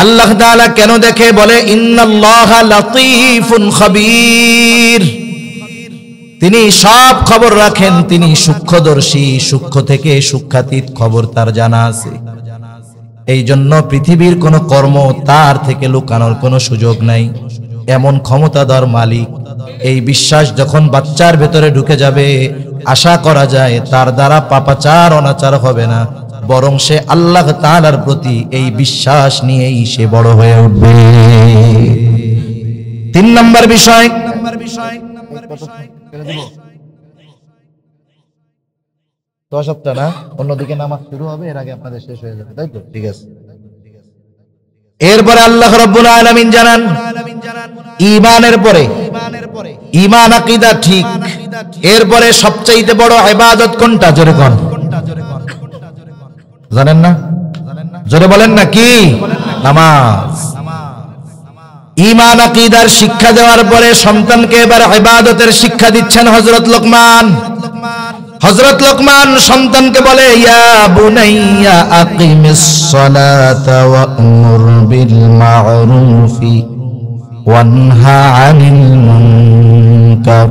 আল্লাহ তাআলা কেন দেখে? বলে ইন্নাল্লাহা লাতীফুন খাবীর, তিনি সব খবর রাখেন, তিনি সূক্ষ্মদর্শী, সূক্ষ্ম থেকে সূক্ষ্মাতীত খবর তার জানা আছে। এই জন্য পৃথিবীর কোন কর্ম তার থেকে লুকানোর কোনো সুযোগ নাই, এমন ক্ষমতাধর মালিক। এই বিশ্বাস যখন বাচ্চার ভেতরে ঢুকে যাবে, আশা করা যায় তার দ্বারা পাপাচার অনাচার হবে না, বরং সে আল্লাহ তাআলার প্রতি এই বিশ্বাস নিয়েই সে বড় হয়ে উঠবে। 3 নম্বর বিষয়, সপ্তাহ না অন্যদিকে নামাজ শুরু হবে, এর আগে আপনাদের শেষ হয়ে যাবে, তাই তো? ঠিক আছে। এরপরে আল্লাহ রাব্বুল আলামিন জানান ঈমানের পরে ঈমান আকীদা ঠিক, এরপরে সবচেয়ে বড় ইবাদত কোনটা? জোরে কোন? জানেন না? জোরে বলেন না কি? নামাজ। ঈমান আকীদার শিক্ষা দেওয়ার পরে সন্তানকে এবার ইবাদতের শিক্ষা দিচ্ছেন হযরত লোকমান। হযরত লোকমান সন্তানকে বলে, ইয়া বুনাইয়া আকিমিস সালাতা ওয়া'মুর বিল মা'রুফি ওয়ানহা আনিল মুনকার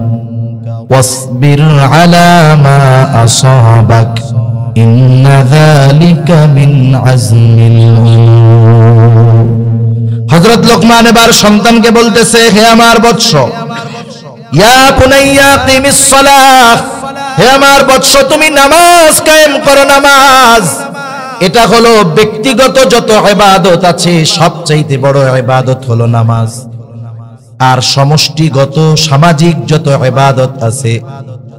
ওয়াসবির আলা মা আসাবাক ইন্না যালিকা মিন আজমিল উমুর। হযরত লোকমান এবার সন্তানকে বলতেছে, হে আমার বৎস, ইয়া বুনাইয়া আকিমিস সালাহ, হে আমার বৎস, তুমি নামাজ কায়েম করো। নামাজ এটা হলো ব্যক্তিগত যত ইবাদত আছে সবচাইতে বড় ইবাদত হলো নামাজ, আর সমষ্টিগত সামাজিক যত ইবাদত আছে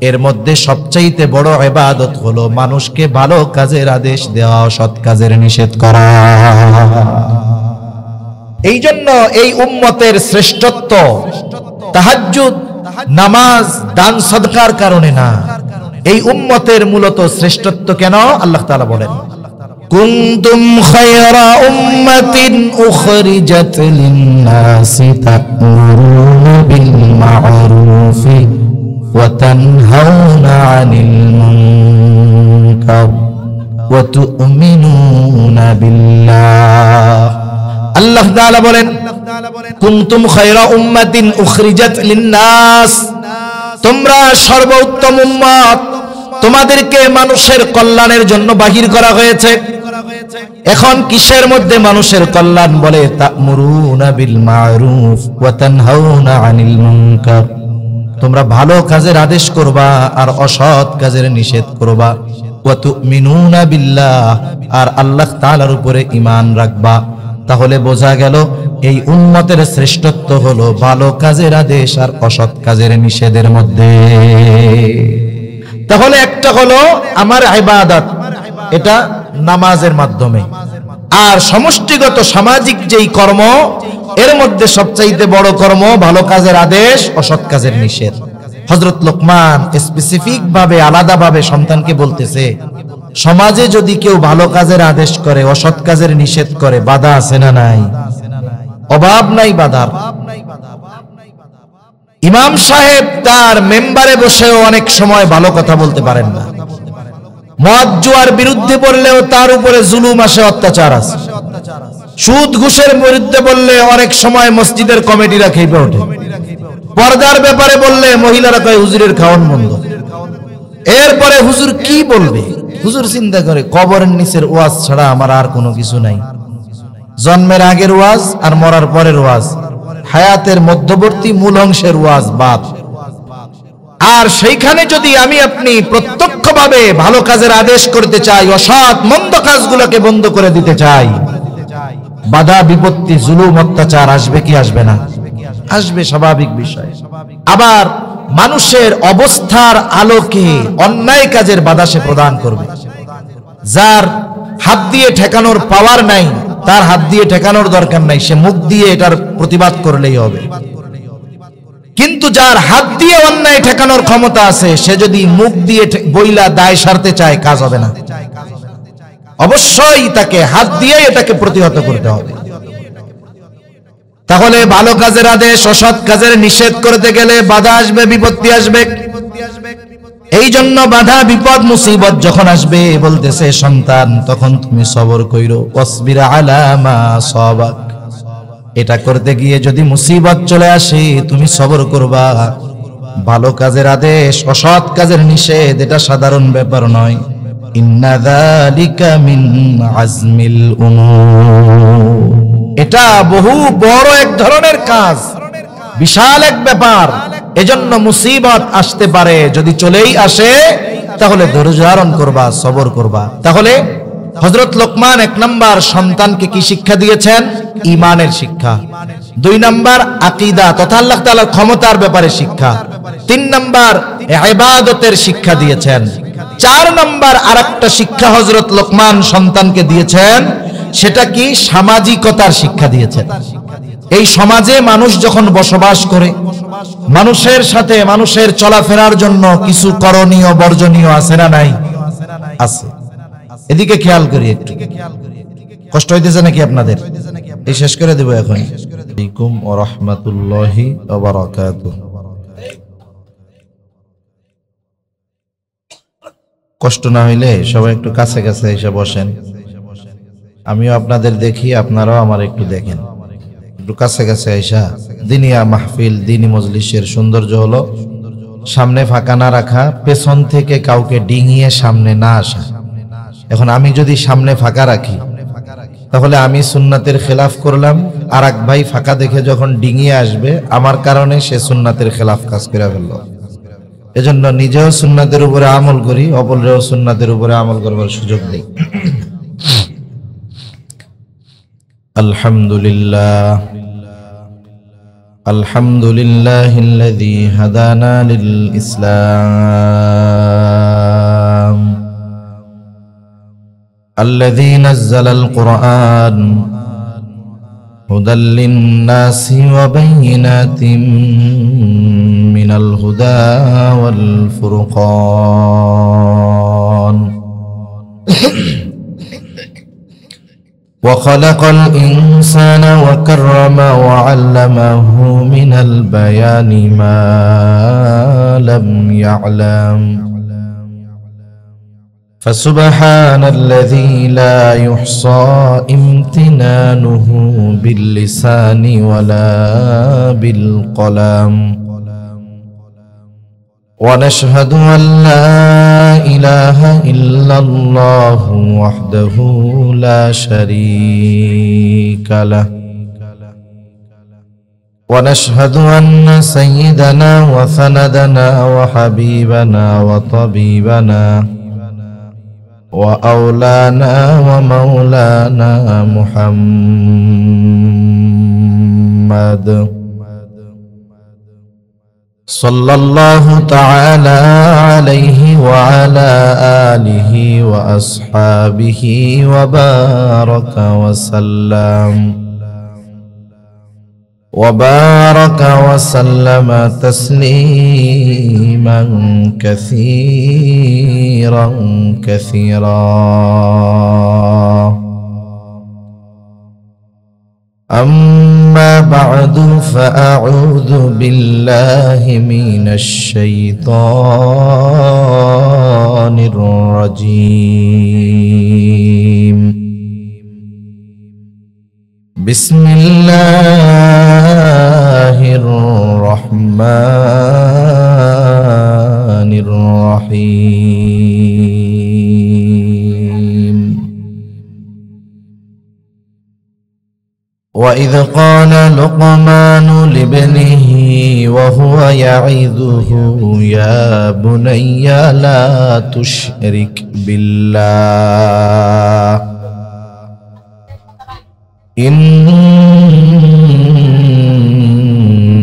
এর মধ্যে সবচাইতে বড় ইবাদত হলো মানুষকে ভালো কাজের আদেশ দেওয়া, সৎ কাজের নিষেধ করা। এই জন্য এই উম্মতের শ্রেষ্ঠত্ব তাহাজ্জুদ, নামাজ, দান সদকার কারণে না, এই উম্মতের মূলত শ্রেষ্ঠত্ব কেন? আল্লাহ তাআলা বলেন, কুনতুম খায়রা উম্মাতিন উখরিজাত লিন-নাসি তা'মুরুনা বিল মা'রুফি ওয়া তানহাউনা আনিল মুনকার ওয়া তু'মিনুনা বিল্লাহ। আল্লাহ তাআলা বলেন, কুনতুম খায়রা উম্মাতিন উখরিজাত লিন-নাস, তোমরা সর্বোত্তম উম্মত, তোমাদেরকে মানুষের কল্যাণের জন্য বাহির করা হয়েছে। এখন কিসের মধ্যে মানুষের কল্যাণ? বলে তা'মুরুনা বিল মা'রুফ ওয়া তানহাউনা আনিল মুনকার, তোমরা ভালো কাজের আদেশ করবা আর অসৎ কাজের নিষেধ করবা। ওয়া তু'মিনুনা বিল্লাহ, আর আল্লাহ তাআলার উপরে ঈমান রাখবা। তাহলে বোঝা গেল এই উম্মতের শ্রেষ্ঠত্ব হলো ভালো কাজের আদেশ আর অসৎ কাজের নিষেধের মধ্যে। তাহলে একটা হলো আমার ইবাদত, এটা নামাজের মাধ্যমে, আর সমষ্টিগত সামাজিক যেই কর্ম এর মধ্যে সবচাইতে বড় কর্ম ভালো কাজের আদেশ, অসৎ কাজের নিষেধ। হযরত লোকমান স্পেসিফিক ভাবে আলাদাভাবে সন্তানকে বলতেছে, সমাজে যদি কেউ ভালো কাজের আদেশ করে, অসৎ কাজের নিষেধ করে, বাধা আছে না নাই? অভাব নাই বাধার। ইমাম সাহেব তার মেম্বারে বসেও অনেক সময় ভালো কথা বলতে পারেন না, মদ জুয়ার বিরুদ্ধে বললেও তার উপরে জুলুম আসে, অত্যাচার আছে। সুদ ঘুষের বিরুদ্ধে বললে অনেক সময় মসজিদের কমিটিরা খেপে ওঠে। পর্দার ব্যাপারে বললে মহিলারা কয় হুজুরের খাওয়ান বন্ধ। এরপরে হুজুর কি বলবে? হুজুর চিন্তা করে, কবরের নিচের ওয়াজ ছাড়া আমার আর কোনো কিছু নাই। জন্মের আগের ওয়াজ আর মরার পরের ওয়াজ, হায়াতের মধ্যবর্তী মূল অংশের ওয়াজ বাদ। আর সেইখানে যদি আমি আপনি প্রত্যক্ষভাবে ভালো কাজের আদেশ করতে চাই, অসৎ মন্দ কাজগুলোকে বন্ধ করে দিতে চাই, বাধা বিপত্তি, জুলুম, অত্যাচার আসবে কি আসবে না? আসবে, স্বাভাবিক বিষয়। আবার মানুষের অবস্থার আলোকে অন্যায় কাজের বাধা সে প্রদান করবে। যার হাত দিয়ে ঠেকানোর পাওয়ার নাই, তার হাত দিয়ে ঠেকানোর দরকার নাই, সে মুখ দিয়ে এটার প্রতিবাদ করলেই হবে। কিন্তু যার হাত দিয়ে অন্যায় ঠেকানোর ক্ষমতা আছে, সে যদি মুখ দিয়ে বইলা দায় সারতে চায়, কাজ হবে না। অবশ্যই তাকে হাত দিয়ে এটাকে প্রতিহত করতে হবে। তাহলে ভালো কাজের আদেশ, অসৎ কাজের নিষেধ করতে গেলে বাধা আসবে, বিপত্তি আসবে। এই জন্য বাধা বিপদ মুসিবত যখন আসবে বলতেছে সন্তান তখন তুমি সবর কইরো, ওয়াসবির আলা মা সাবাক। এটা করতে গিয়ে যদি মুসিবত চলে আসে তুমি সবর করবা। ভালো কাজের আদেশ, অসৎ কাজের নিষেধ, এটা সাধারণ ব্যাপার নয়। ইন্না যালিকা মিন আজমিল উমুর, এটা বহু বড় এক ধরনের কাজ, বিশাল এক ব্যাপার। এজন্য মুসিবত আসতে পারে, যদি চলেই আসে তাহলে ধৈর্য ধারণ করবা, সবর করবা। তাহলে হযরত লোকমান ১ নাম্বার সন্তানকে কি শিক্ষা দিয়েছেন? ঈমানের শিক্ষা। ২ নাম্বার আকীদা তথা আল্লাহ তাআলার ক্ষমতার ব্যাপারে শিক্ষা। ৩ নাম্বার ইবাদতের শিক্ষা দিয়েছেন। ৪ নাম্বার আরেকটা শিক্ষা হযরত লোকমান সন্তানকে দিয়েছেন, সেটা কি? সামাজিকতার শিক্ষা দিয়েছেন। এই সমাজে মানুষ যখন বসবাস করে, মানুষের সাথে মানুষের চলাফেরার জন্য কিছু করণীয় বর্জনীয় আছে না নাই? আছে। এদিকে খেয়াল করি একটু। কষ্ট হইতেছে নাকি আপনাদের? এই শেষ করে দেব এখন। আলাইকুম ওয়া রাহমাতুল্লাহি ওয়া বারাকাতুহু। কষ্ট না হইলে সবাই একটু কাছে কাছে এসে বসেন। আমিও আপনাদের দেখি, আপনারাও আমার একটু দেখেন। একটু কাছে কাছে আইসা দিনিয়া মাহফিল, দিনী মজলিসের সৌন্দর্য হলো সামনে ফাঁকা না রাখা, পেছন থেকে কাউকে ডিঙিয়ে সামনে না আসা। এখন আমি যদি সামনে ফাঁকা রাখি তাহলে আমি সুন্নাতের খেলাফ করলাম, আর এক ভাই ফাঁকা দেখে যখন ডিঙিয়ে আসবে আমার কারণে সে সুন্নাতের খেলাফ কাজ করে ফেলল। এজন্য নিজেও সুন্নাতের উপরে আমল করি, অপরেও সুন্নাতের উপরে আমল করবার সুযোগ দেই। আলহামদুলিল্লাহ, আলহামদুলিল্লাহিল্লাযী হাদানা লিল ইসলাম, الذي نزل القرآن هدى للناس وبينات من الهدى والفرقان وخلق الإنسان وكرم وعلمه من البيان ما لم يعلم فسبحان الذي لا يحصى امتنانه باللسان ولا بالقلم ونشهد أن لا إله إلا الله وحده لا شريك له ونشهد أن سيدنا وسندنا وحبيبنا وطبيبنا وأولانا ومولانا محمد صلى الله تعالى عليه وعلى آله وأصحابه وبارك وسلم تسليما كثيرا أما بعد فأعوذ بالله من الشيطان الرجيم بسم الله الرحمن الرحيم وإذ قال لقمان لابنه وهو يعظه يا بني لا تشرك بالله إن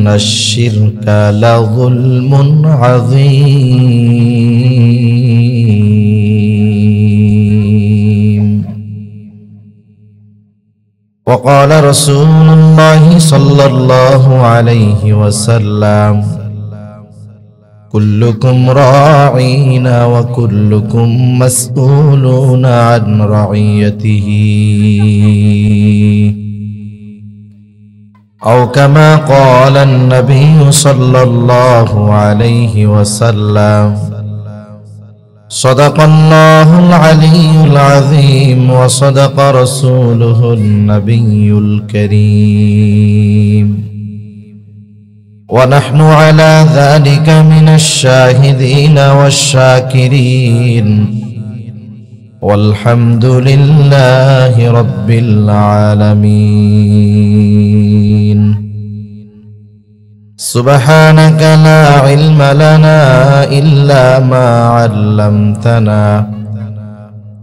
الشرك لظلم عظيم وقال رسول الله صلى الله عليه وسلم كلكم راعين وكلكم مسؤولون عن رعيته أو كما قال النبي صلى الله عليه وسلم صدق الله العلي العظيم وصدق رسوله النبي الكريم ونحن على ذلك من الشاهدين والشاكرين والحمد لله رب العالمين سبحانك لا علم لنا إلا ما علمتنا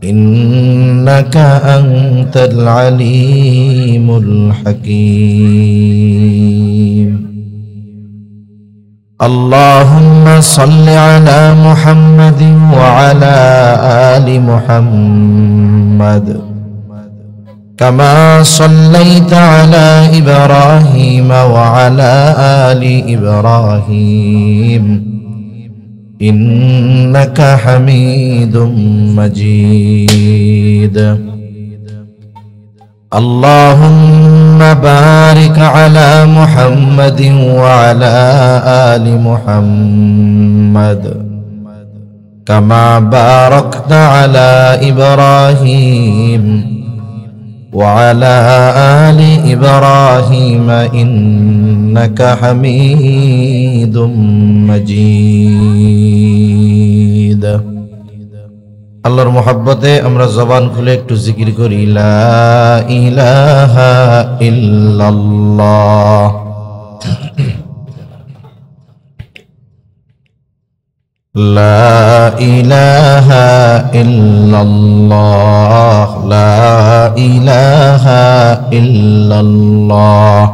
إنك أنت العليم الحكيم اللهم صل على محمد وعلى آل محمد كما صليت على إبراهيم وعلى آل إبراهيم إنك حميد مجيد اللهم بارك على محمد وعلى آل محمد كما باركت على إبراهيم وعلى آل إبراهيم إنك حميد مجيد আল্লাহর মহব্বতে আমরা জবান খুলে একটু জিকির করি লা ইলাহা ইল্লাল্লাহ লা ইলাহা ইল্লাল্লাহ লা ইলাহা ইল্লাল্লাহ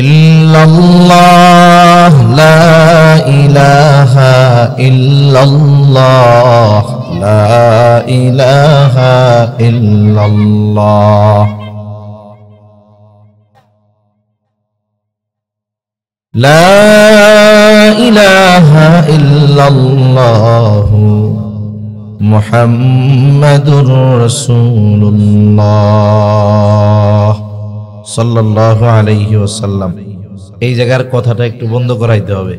ইল্লাল্লাহ লা ইলাহা ইল্লাল্লাহ লা ইলাহা ইল্লাল্লাহ লা ইলাহা ইল্লাল্লাহ মুহাম্মাদুর রাসূলুল্লাহ সাল্লাল্লাহু আলাইহি ওয়াসাল্লাম। এই জায়গার কথাটা একটু বন্ধ করাইতে হবে।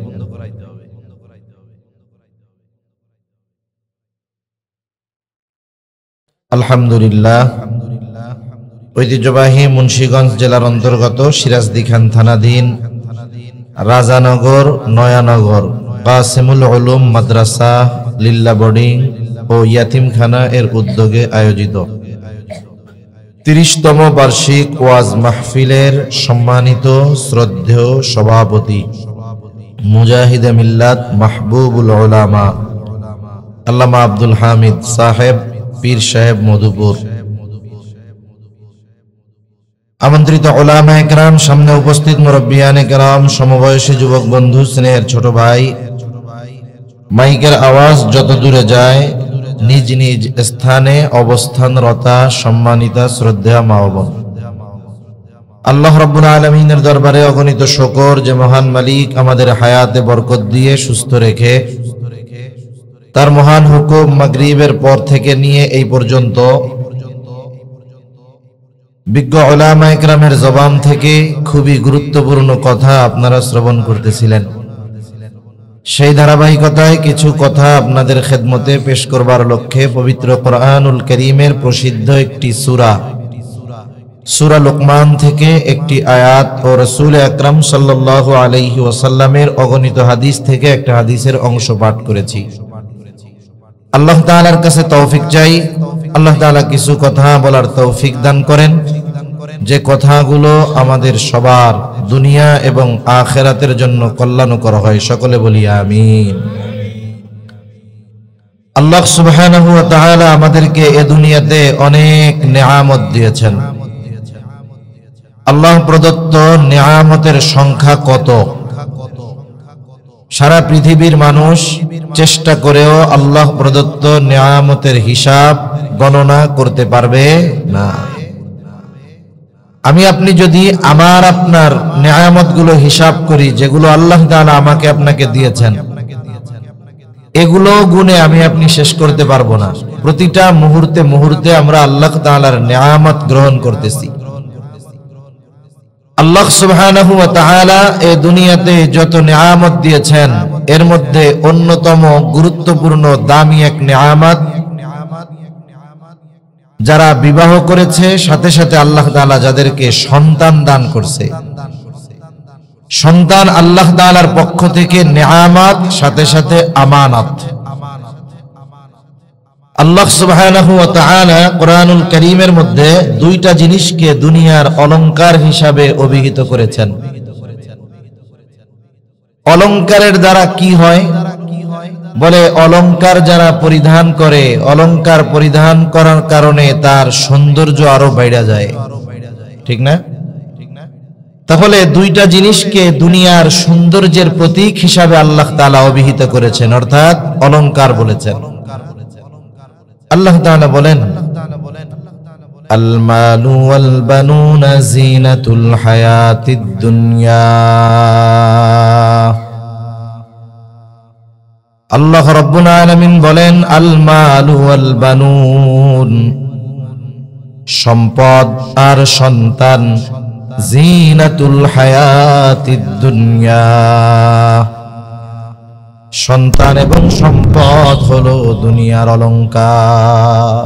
আলহামদুলিল্লাহ, ঐতিহ্যবাহী মুন্সিগঞ্জ জেলার অন্তর্গত সিরাজদিখান থানাধীন রাজানগর নয়ানগর কাসিমুল উলুম মাদ্রাসা লিল্লা বোর্ডিং ও ইয়াতিমখানা এর উদ্যোগে আয়োজিত ৩০তম বার্ষিক ওয়াজ মাহফিলের সম্মানিত শ্রদ্ধেয় সভাপতি মুজাহিদে মিল্লাত মাহবুবুল উলামা আল্লামা আব্দুল হামিদ সাহেব পীর সাহেব মধুপুর, আমন্ত্রিত উলামা একরাম, সামনে উপস্থিত মুরব্বিয়ানে কেরাম, সমবয়সী যুবক বন্ধু, স্নেহের ছোট ভাই, মাইকের আওয়াজ যত দূরে যায় নিজ নিজ স্থানে অবস্থানরতা সম্মানিতা শ্রদ্ধেয় মা ও বোন, আল্লাহ রাব্বুল আলামিনের দরবারে অগণিত শুকর যে মহান মালিক আমাদের হায়াতে বরকত দিয়ে সুস্থ রেখে তার মহান হুকুম মাগরিবের পর থেকে নিয়ে এই পর্যন্ত বিজ্ঞ উলামা একরামের জবান থেকে খুবই গুরুত্বপূর্ণ কথা আপনারা শ্রবণ করতেছিলেন। সেই ধারাবাহিকতায় কিছু কথা আপনাদের খেদমতে পেশ করবার লক্ষ্যে পবিত্র কোরআনুল কারীমের প্রসিদ্ধ একটি সূরা সূরা লুকমান থেকে একটি আয়াত ও রাসূল আকরাম সাল্লাল্লাহু আলাইহি ওয়াসাল্লামের অগণিত হাদিস থেকে একটা হাদিসের অংশ পাঠ করেছি। আল্লাহ তাআলার কাছে তৌফিক চাই, আল্লাহ তাআলা কিছু কথা বলার তৌফিক দান করেন, যে কথাগুলো আমাদের সবার দুনিয়া এবং আখিরাতের জন্য কল্যাণকর হয়। সকলে বলি আমিন। আল্লাহ সুবহানাহু ওয়া তাআলা আমাদেরকে এ দুনিয়াতে অনেক নেয়ামত দিয়েছেন। আল্লাহ প্রদত্ত নেয়ামতের সংখ্যা কত, সারা পৃথিবীর মানুষ চেষ্টা করেও আল্লাহ প্রদত্ত নেয়ামতের হিসাব গণনা করতে পারবে না। আমি আপনি যদি আমার আপনার নেয়ামতগুলো হিসাব করি, যেগুলো আল্লাহ তাআলা আমাকে আপনাকে দিয়েছেন, এগুলো গুণে আমি আপনি শেষ করতে পারবো না। প্রতিটা মুহূর্তে মুহূর্তে আমরা আল্লাহ তাআলার নেয়ামত গ্রহণ করতেছি। আল্লাহ সুবহানাহু ওয়া তাআলা এই দুনিয়াতে যত নিয়ামত দিয়েছেন এর মধ্যে অন্যতম গুরুত্বপূর্ণ দামি এক নিয়ামত, যারা বিবাহ করেছে সাথে সাথে আল্লাহ তাআলা যাদেরকে সন্তান দান করছে। সন্তান আল্লাহ তাআলার পক্ষ থেকে নিয়ামত, সাথে সাথে আমানত। আল্লাহ সুবহানাহু ওয়া তাআলা কোরআনুল কারীমের মধ্যে দুইটা জিনিসকে দুনিয়ার অলংকার হিসাবে অভিহিত করেছেন। অলংকারের দ্বারা কি হয়? বলে অলংকার যারা পরিধান করে, অলংকার পরিধান করার কারণে তার সৌন্দর্য আরো বেড়ে যায়, ঠিক না? তাহলে দুইটা জিনিসকে দুনিয়ার সৌন্দর্যের প্রতীক হিসাবে আল্লাহ তাআলা অভিহিত করেছেন, অর্থাৎ অলংকার বলেছেন। আল্লাহ তাআলা বলেন, আল মালু ওয়াল বানুনা জিনাতুল হায়াতিদ দুনিয়া। আল্লাহ রাব্বুল আলামিন বলেন, আল মালু ওয়াল বানুন, সম্পদ আর সন্তান, জিনাতুল হায়াতিদ দুনিয়া, সন্তান এবং সম্পদ হলো দুনিয়ার অলংকার।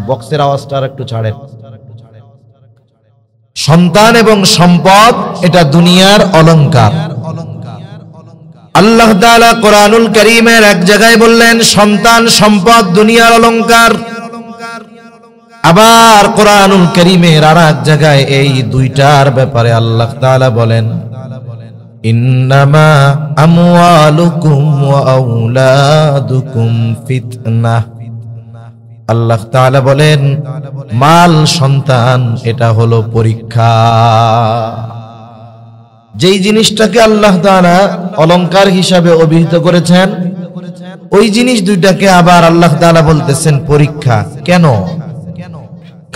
বক্সের আওয়াজটা আর একটু ছাড়েন। সন্তান এবং সম্পদ এটা দুনিয়ার অলংকার। আল্লাহ তাআলা কোরআনুল কারীমের এক জায়গায় বললেন সন্তান সম্পদ দুনিয়ার অলংকার, আবার কোরআনুল কারীমের আর এক জায়গায় এই দুইটার ব্যাপারে আল্লাহ তাআলা বলেন, ইন্নামা আমওয়ালুকুম ওয়া আওলাদুকুম ফিতনাহ। আল্লাহ তাআলা বলেন মাল সন্তান এটা হলো পরীক্ষা। যেই জিনিসটাকে আল্লাহ তাআলা অলংকার হিসাবে অভিহিত করেছেন, ওই জিনিস দুইটাকে আবার আল্লাহ তাআলা বলতেছেন পরীক্ষা। কেন?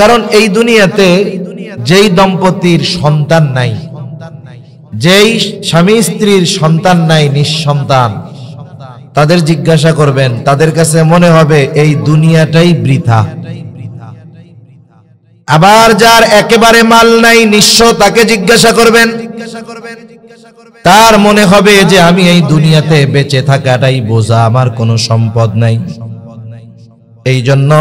কারণ এই দুনিয়াতে যেই দম্পতির সন্তান নাই, যেই স্বামী স্ত্রীর সন্তান নাই, নিঃসন্তান, তাদের জিজ্ঞাসা করবেন, তাদের কাছে মনে হবে এই দুনিয়াটাই বৃথা। আবার যার একেবারে মাল নাই, নিঃস্ব, তাকে জিজ্ঞাসা করবেন, তার মনে হবে যে আমি এই দুনিয়াতে বেঁচে থাকাটাই বোঝা, আমার কোনো সম্পদ নাই। এই জন্য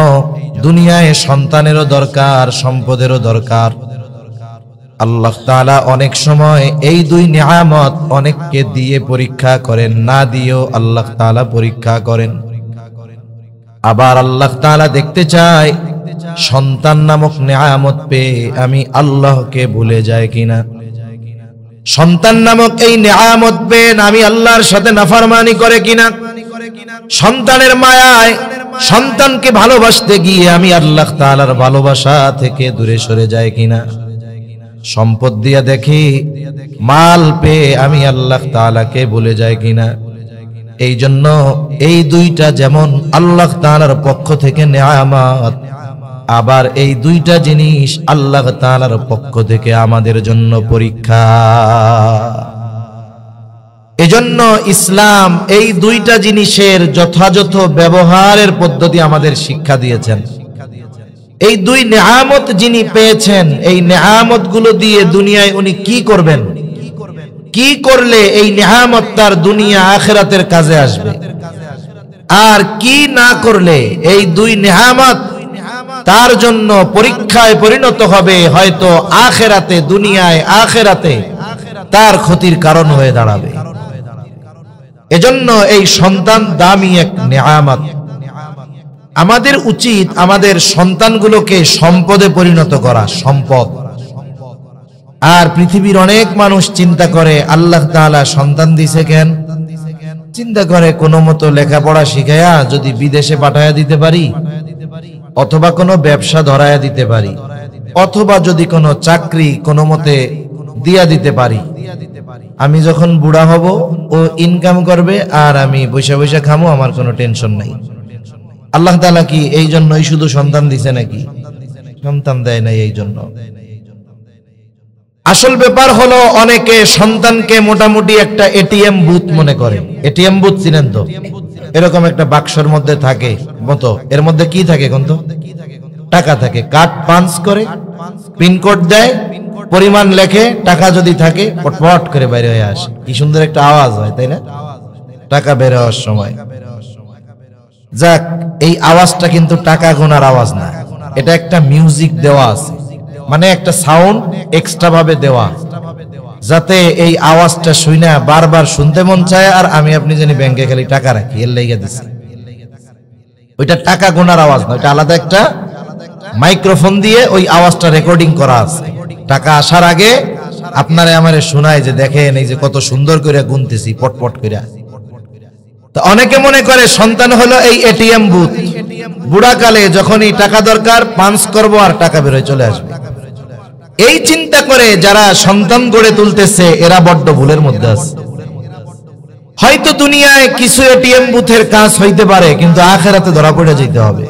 দুনিয়ায় সন্তানেরও দরকার, সম্পদেরও দরকার। আল্লাহ তাআলা অনেক সময় এই দুই নিয়ামত অনেককে দিয়ে পরীক্ষা করেন, না দিয়েও আল্লাহ তাআলা পরীক্ষা করেন। আবার আল্লাহ তাআলা দেখতে চায় সন্তান নামক নিয়ামত পেয়ে আমি আল্লাহকে ভুলে যায় কিনা। সন্তান নামক এই নিয়ামত পেয়ে আমি আল্লাহর সাথে নাফরমানি করে কিনা। সন্তানের মায়ায় সন্তানকে ভালোবাসতে গিয়ে আমি আল্লাহ তাআলার ভালোবাসা থেকে দূরে সরে যায় কিনা। সম্পদ দিয়া দেখি, মাল পেয়ে আমি আল্লাহ তাআলাকে ভুলে যায় কিনা। এই জন্য এই দুইটা যেমন আল্লাহ তাআলার পক্ষ থেকে নিয়ামত, আবার এই দুইটা জিনিস আল্লাহ তাআলার পক্ষ থেকে আমাদের জন্য পরীক্ষা। এজন্য ইসলাম এই দুইটা জিনিসের যথাযথ ব্যবহারের পদ্ধতি আমাদের শিক্ষা দিয়েছেন। এই দুই নিয়ামত যিনি পেয়েছেন, এই নিয়ামত গুলো দিয়ে দুনিয়ায় উনি কি করবেন, কি করলে এই নিয়ামত তার দুনিয়া আখিরাতের কাজে আসবে, আর কি না করলে এই দুই নিয়ামত তার জন্য পরীক্ষায় পরিণত হবে, হয়তো আখিরাতে, দুনিয়ায় আখিরাতে তার ক্ষতির কারণ হয়ে দাঁড়াবে। এজন্য এই সন্তান দামি এক নিয়ামত। আমাদের উচিত আমাদের সন্তানগুলোকে সম্পদে পরিণত করা, সম্পদ। আর পৃথিবীর অনেক মানুষ চিন্তা করে আল্লাহ তাআলা সন্তান দিছে কেন, চিন্তা করে কোনো মতো লেখাপড়া শিখায়া যদি বিদেশে পাঠায়া দিতে পারি, অথবা কোনো ব্যবসা ধরায়া দিতে পারি, অথবা যদি কোনো চাকরি কোনো মতে দিয়া দিতে পারি, আমি যখন বুড়া হব ও ইনকাম করবে আর আমি বৈশা বৈশা খামো, আমার কোনো টেনশন নাই। আল্লাহ তাআলা কি এই জন্যই শুধু সন্তান দিছে নাকি? সন্তান দেয় নাই এই জন্য। আসল ব্যাপার হলো অনেকে সন্তানকে মোটামুটি একটা এটিএম বুথ মনে করে। এটিএম বুথ চিনেন তো? এরকম একটা বাক্সের মধ্যে থাকে মতো, এর মধ্যে কি থাকে কোন তো? টাকা থাকে। কার্ড পাঞ্চ করে, পিন কোড দেয়, পরিমাণ লেখে, টাকা যদি থাকে পটপট করে বাইরে হয়ে আসে। কি সুন্দর একটা আওয়াজ হয়, তাই না? টাকা বের হওয়ার সময়। যাক, এই আওয়াজটা কিন্তু টাকা গোনার আওয়াজ না, এটা একটা মিউজিক দেওয়া আছে, মানে একটা সাউন্ড এক্সট্রা ভাবে দেওয়া, যাতে এই আওয়াজটা শুনে বারবার শুনতে মন চায়। আর আমি আপনি জানি ব্যাংকে খালি টাকা রাখি, এর লেগে দিছি। ওইটা টাকা গোনার আওয়াজ না, ওইটা আলাদা একটা মাইক্রোফোন দিয়ে ওই আওয়াজটা রেকর্ডিং করা আছে। টাকা আসার আগে আপনারে আমারে শোনায় যে দেখেন এই যে কত সুন্দর করে গুনতেছি পটপট করে। তো অনেকে মনে করে সন্তান হলো এই এটিএম বুথ, বুড়াকালে যখনই টাকা দরকার পাঞ্চ করব আর টাকা বেরোয় চলে আসবে। এই চিন্তা করে যারা সন্তান গড়ে তুলতেছে এরা বড্ড ভুলের মধ্যে আছে। হয়তো দুনিয়ায় কিছু এটিএম বুথের কাজ হইতে পারে, কিন্তু আখিরাতে ধরা পড়ে যেতে হবে।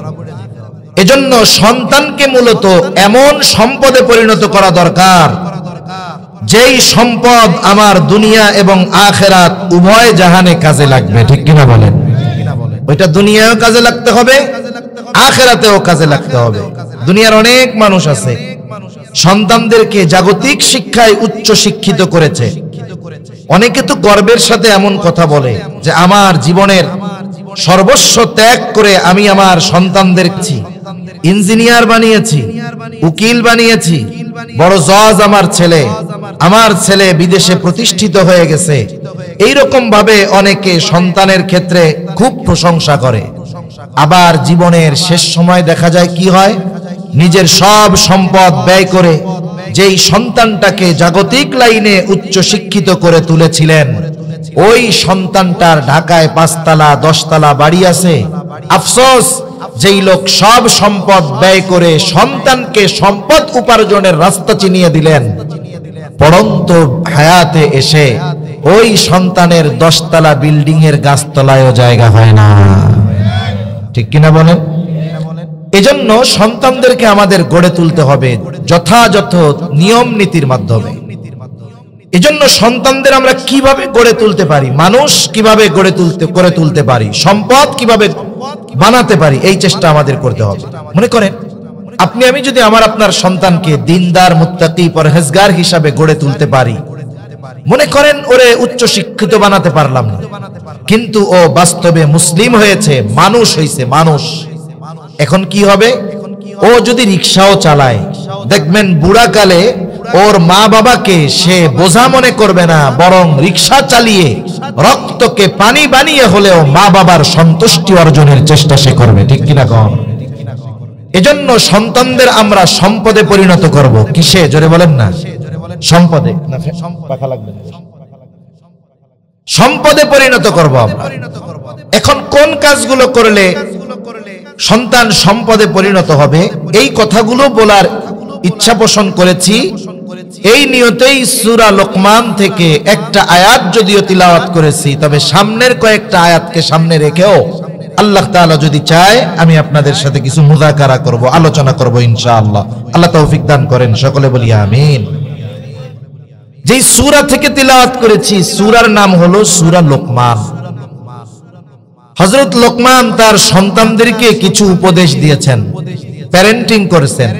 এজন্য সন্তানকে মূলত এমন সম্পদে পরিণত করা দরকার যেই সম্পদ আমার দুনিয়া এবং আখিরাত উভয় জাহানে কাজে লাগবে। ঠিক কিনা বলেন? ওইটা দুনিয়ায়ও কাজে লাগতে হবে, আখিরাতেও কাজে লাগতে হবে। দুনিয়ার অনেক মানুষ আছে সন্তানদেরকে জাগতিক শিক্ষায় উচ্চ শিক্ষিত করেছে। অনেকে তো গর্বের সাথে এমন কথা বলে যে আমার জীবনের সর্বস্ব ত্যাগ করে আমি আমার সন্তানদেরকে ইঞ্জিনিয়ার বানিয়েছি, উকিল বানিয়েছি, বড় জজ আমার ছেলে বিদেশে প্রতিষ্ঠিত হয়ে গেছে। এইরকম ভাবে অনেকে সন্তানের ক্ষেত্রে খুব প্রশংসা করে। আবার জীবনের শেষ সময় দেখা যায় কি হয়, নিজের সব সম্পদ ব্যয় করে যেই সন্তানটাকে জাগতিক লাইনে উচ্চ শিক্ষিত করে তুলেছিলেন, ওই সন্তানটার ঢাকায় 5 তলা 10 তলা বাড়ি আছে। আফসোস, যেই লোক সব সম্পদ ব্যয় করে সন্তানকে সম্পদ উপার্জনের রাস্তা চিনিয়ে দিলেন, পড়ন্ত হায়াতে এসে ওই সন্তানের 10 তলা বিল্ডিং এর গাছতলায়ও জায়গা হয় না। ঠিক কিনা বলেন? এজন্য সন্তানদেরকে আমাদের গড়ে তুলতে হবে যথাযথ নিয়ম নীতির মাধ্যমে। এজন্য সন্তানদের আমরা কিভাবে গড়ে তুলতে পারি, মানুষ কিভাবে গড়ে তুলতে পারি, সম্পদ কিভাবে বানাতে পারি, এই চেষ্টা আমাদের করতে হবে। মনে করেন আপনি আমি যদি আপনার সন্তানকে দিনদার, মুত্তাকি, পরহেজগার হিসাবে গড়ে তুলতে পারি, মনে করেন ওরে উচ্চ শিক্ষিত বানাতে পারলাম না, কিন্তু ও বাস্তবে মুসলিম হয়েছে, মানুষ হয়েছে, মানুষ। এখন কি হবে? ও যদি রিকশাও চালায়, দেখবেন বুড়াকালে ওর মা বাবাকে সে বোঝা মনে করবে না, বরং রিকশা চালিয়ে রক্তকে পানি বানিয়ে হলেও মা বাবার সন্তুষ্টি অর্জনের চেষ্টা সে করবে। ঠিক কিনা কন? এজন্য সন্তানদের আমরা সম্পদে পরিণত করব। কিসে? জোরে বলেন না। সম্পদে, সম্পদে পরিণত করব আমরা। এখন কোন কাজগুলো করলে সন্তান সম্পদে পরিণত হবে, এই কথাগুলো বলার ইচ্ছা পোষণ করেছি। এই নিয়তেই সূরা লোকমান থেকে একটা আয়াত যদিও তিলাওয়াত করেছি, তবে সামনের কয়েকটা আয়াতকে সামনে রেখেও আল্লাহ তাআলা যদি চায় আমি আপনাদের সাথে কিছু মুযাকারা করব, আলোচনা করব ইনশাআল্লাহ। আল্লাহ তৌফিক দান করেন, সকলে বলি আমিন। যেই সূরা থেকে তিলাওয়াত করেছি সূরার নাম হলো সূরা লোকমান। হযরত লোকমান তার সন্তানদেরকে কিছু উপদেশ দিয়েছেন, প্যারেন্টিং করেছেন,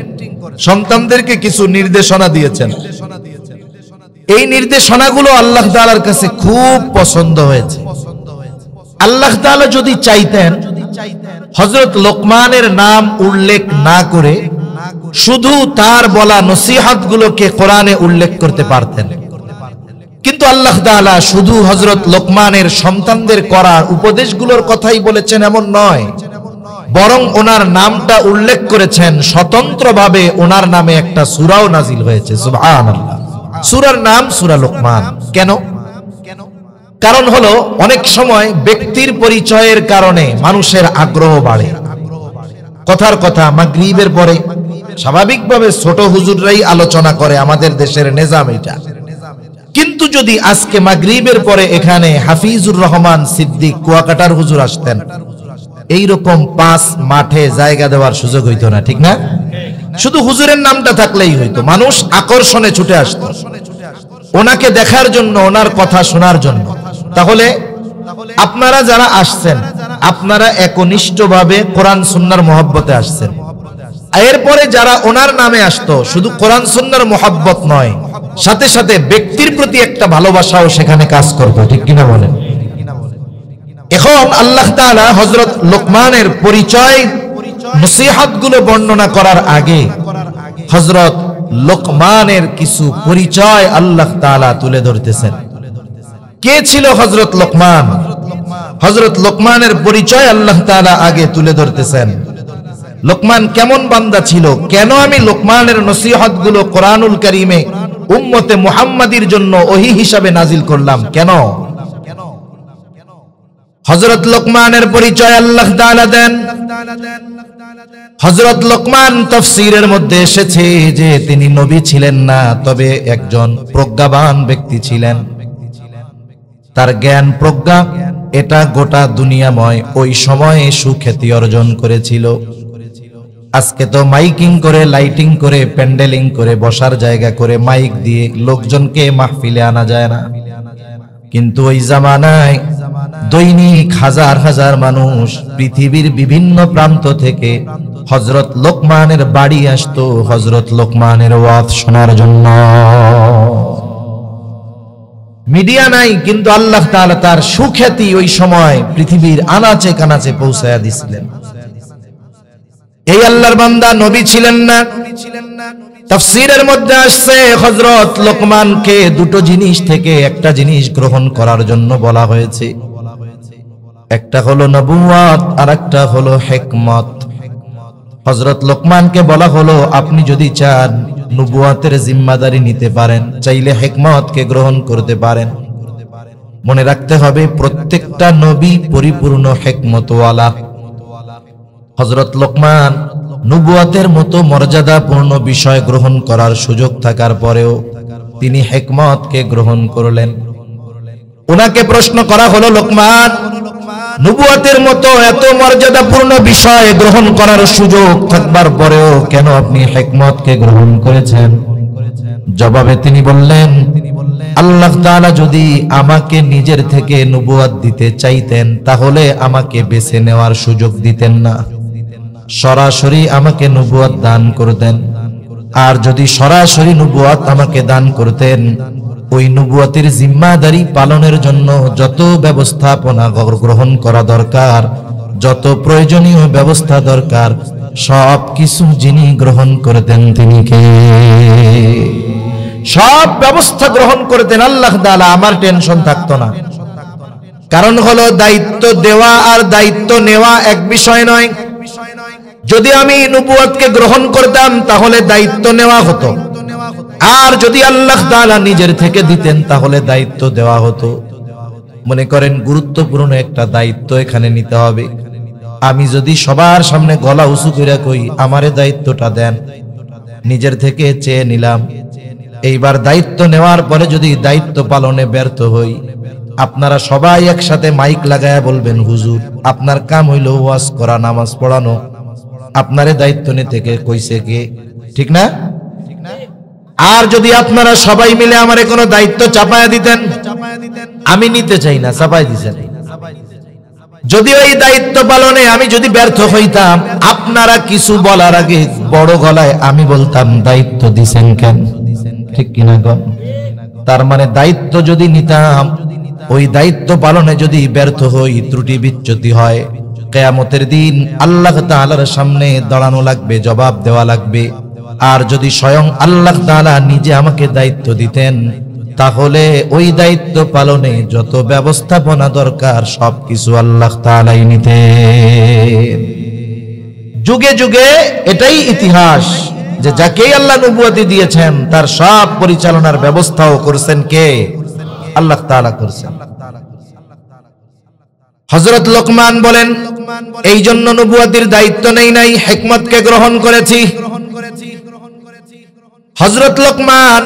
সন্তানদেরকে কিছু নির্দেশনা দিয়েছেন। এই নির্দেশনাগুলো আল্লাহ তাআলার কাছে খুব পছন্দ হয়েছে। আল্লাহ তাআলা যদি চাইতেন হযরত লোকমানের নাম উল্লেখ না করে শুধু তার বলা নসিহতগুলোকে কোরআনে উল্লেখ করতে পারতেন, কিন্তু আল্লাহ তাআলা শুধু হযরত লোকমানের সন্তানদের করা উপদেশগুলোর কথাই বলেছেন এমন নয়, বরং ওনার নামটা উল্লেখ করেছেন স্বতন্ত্রভাবে। ওনার নামে একটা সূরাও নাজিল হয়েছে, সুবহানাল্লাহ। সূরার নাম সূরা লোকমান। কেন? কারণ হলো অনেক সময় ব্যক্তির পরিচয়ের কারণে মানুষের আগ্রহ বাড়ে। কথার কথা, মাগরিবের পরে স্বাভাবিকভাবে ছোট হুজুররাই আলোচনা করে, আমাদের দেশের নিজাম এটা। কিন্তু যদি আজকে মাগরিবের পরে এখানে হাফিজুর রহমান সিদ্দিক কুয়াকাটার হুজুর আসতেন, এইরকম 5 মাঠে জায়গা দেওয়ার সুযোগ হইতো না। ঠিক না? শুধু হুজুরের নামটা থাকলেই হইতো, মানুষ আকর্ষণে ছুটে আসতো ওনাকে দেখার জন্য, ওনার কথা শোনার জন্য। তাহলে আপনারা যারা আসছেন, আপনারা একনিষ্ঠভাবে কোরআন সুন্নাহর মহব্বতে আসছেন। এরপরে যারা ওনার নামে আসতো, শুধু কোরআন সুন্নাহর মোহাব্বত নয়, সাথে সাথে ব্যক্তির প্রতি একটা ভালোবাসাও সেখানে কাজ করতো, ঠিক কিনা বলেন? এখন আল্লাহ তাআলা হযরত লোকমানের পরিচয় নসিহতগুলো বর্ণনা করার আগে হযরত লোকমানের কিছু পরিচয় আল্লাহ তাআলা তুলে ধরতেছেন। কে ছিল হযরত লোকমান? হযরত লোকমানের পরিচয় আল্লাহ তাআলা আগে তুলে ধরতেছেন। লোকমান কেমন বান্দা ছিল? কেন আমি লোকমানের নসিহতগুলো কোরআনুল কারীমে উম্মতে মুহাম্মাদির জন্য ওহী হিসাবে নাজিল করলাম? কেন? হযরত লোকমানের পরিচয় আল্লাহ তাআলা দেন। হযরত লোকমান তাফসীরের মধ্যে এসেছে যে তিনি নবী ছিলেন না, তবে একজন প্রজ্ঞাবান ব্যক্তি ছিলেন। তার জ্ঞান প্রজ্ঞা এটা গোটা দুনিয়াময় ওই সময়ে সুখ্যাতি অর্জন করেছিল। আজকে তো মাইকিং করে, লাইটিং করে, প্যান্ডেলিং করে, বসার জায়গা করে, মাইক দিয়ে লোকজনকে মাহফিলে আনা যায় না, কিন্তু ওই জামানায় দৈনিক হাজার হাজার মানুষ পৃথিবীর বিভিন্ন প্রান্ত থেকে হযরত লোকমানের বাড়ি আসতো হযরত লোকমানের ওয়াজ শোনার জন্য। মিডিয়া নাই, কিন্তু আল্লাহ তাআলা তার সুখ্যাতি ওই সময় পৃথিবীর আনাচে কানাচে পৌঁছায়া দিছিলেন। এই আল্লাহর বান্দা নবী ছিলেন না। তাফসীরের মধ্যে আসছে হযরত লোকমানকে দুটো জিনিস থেকে একটা জিনিস গ্রহণ করার জন্য বলা হয়েছে। একটা হলো নবুয়ত আর একটা হলো হিকমত। হযরত লোকমানকে বলা হলো আপনি যদি চান নবুয়তের জিম্মাদারি নিতে পারেন, চাইলে হিকমতকে গ্রহণ করতে পারেন। মনে রাখতে হবে প্রত্যেকটা নবী পরিপূর্ণ হিকমতওয়ালা। হযরত লোকমান নবুয়তের মতো মর্যাদাপূর্ণ বিষয় গ্রহণ করার সুযোগ থাকার পরেও তিনি হিকমতকে গ্রহণ করলেন। ওনাকে প্রশ্ন করা হলো, লোকমান, নবুয়তের মতো এত মর্যাদাপূর্ণ বিষয় গ্রহণ করার সুযোগ থাকবার পরেও কেন আপনি হিকমতকে গ্রহণ করেছেন? জবাবে তিনি বললেন, আল্লাহ তাআলা যদি আমাকে নিজের থেকে নবুয়ত দিতে চাইতেন তাহলে আমাকে বেছে নেওয়ার সুযোগ দিতেন না, সরাসরি আমাকে নবুয়ত দান করতেন। আর যদি সরাসরি নবুয়ত আমাকে দান করতেন, ওই নবুয়তের জিম্মাদারি পালনের জন্য যত ব্যবস্থাপনা গ্রহণ করা দরকার, যত প্রয়োজনীয় ব্যবস্থা দরকার, সব কিছু যিনি গ্রহণ করতেন তিনি কে? সব ব্যবস্থা গ্রহণ করতেন আল্লাহ তাআলা, আমার টেনশন থাকতো না। কারণ হলো দায়িত্ব দেওয়া আর দায়িত্ব নেওয়া এক বিষয় নয়। যদি আমি নবুয়তকে গ্রহণ করতাম তাহলে দায়িত্ব নেওয়া হতো, আর যদি আল্লাহ তাআলা নিজের থেকে দিতেন তাহলে দায়িত্ব দেওয়া হতো। মনে করেন গুরুত্বপূর্ণ একটা দায়িত্ব এখানে নিতে হবে, আমি যদি সবার সামনে গলা উঁচু করে কই আমারে দায়িত্বটা দেন, নিজের থেকে চেয়ে নিলাম, এইবার দায়িত্ব নেওয়ার পরে যদি দায়িত্ব পালনে ব্যর্থ হই, আপনারা সবাই একসাথে মাইক লাগায়া বলবেন, হুজুর আপনার কাম হইল ওয়াজ করা, নামাজ পড়ানো, আপনারে দায়িত্ব নিতে কইছে কে? ঠিক না? আর যদি আপনারা সবাই মিলে আমারে কোনো দায়িত্ব চাপায়া দিতেন, আমি নিতে চাই না, চাপাই দিছেন, যদি ওই দায়িত্ব পালনে আমি যদি ব্যর্থ হইতাম, আপনারা কিছু বলার আগে বড় গলায় আমি বলতাম দায়িত্ব দিছেন কেন? ঠিক কিনা গণ? তার মানে দায়িত্ব যদি নিতাম, ওই দায়িত্ব পালনে যদি ব্যর্থ হই, ত্রুটি বিচ্যুতি হয়, কিয়ামতের দিন আল্লাহ তাআলার সামনে দাঁড়ানো লাগবে, জবাব দেওয়া লাগবে। আর যদি স্বয়ং আল্লাহ তাআলা নিজে আমাকে দায়িত্ব দিতেন, তাহলে ওই দায়িত্ব পালনে যত ব্যবস্থাপনা দরকার সবকিছু আল্লাহ তাআলাই নিতেন। যুগে যুগে এটাই ইতিহাস যে যাকেই আল্লাহ নবুয়তি দিয়েছেন তার সব পরিচালনার ব্যবস্থাও করছেন কে? আল্লাহ তাআলা করছেন। হযরত লোকমান বলেন, এই জন্য নবুয়তির দায়িত্ব নেই নাই, হিকমতকে গ্রহণ করেছি। হযরত লোকমান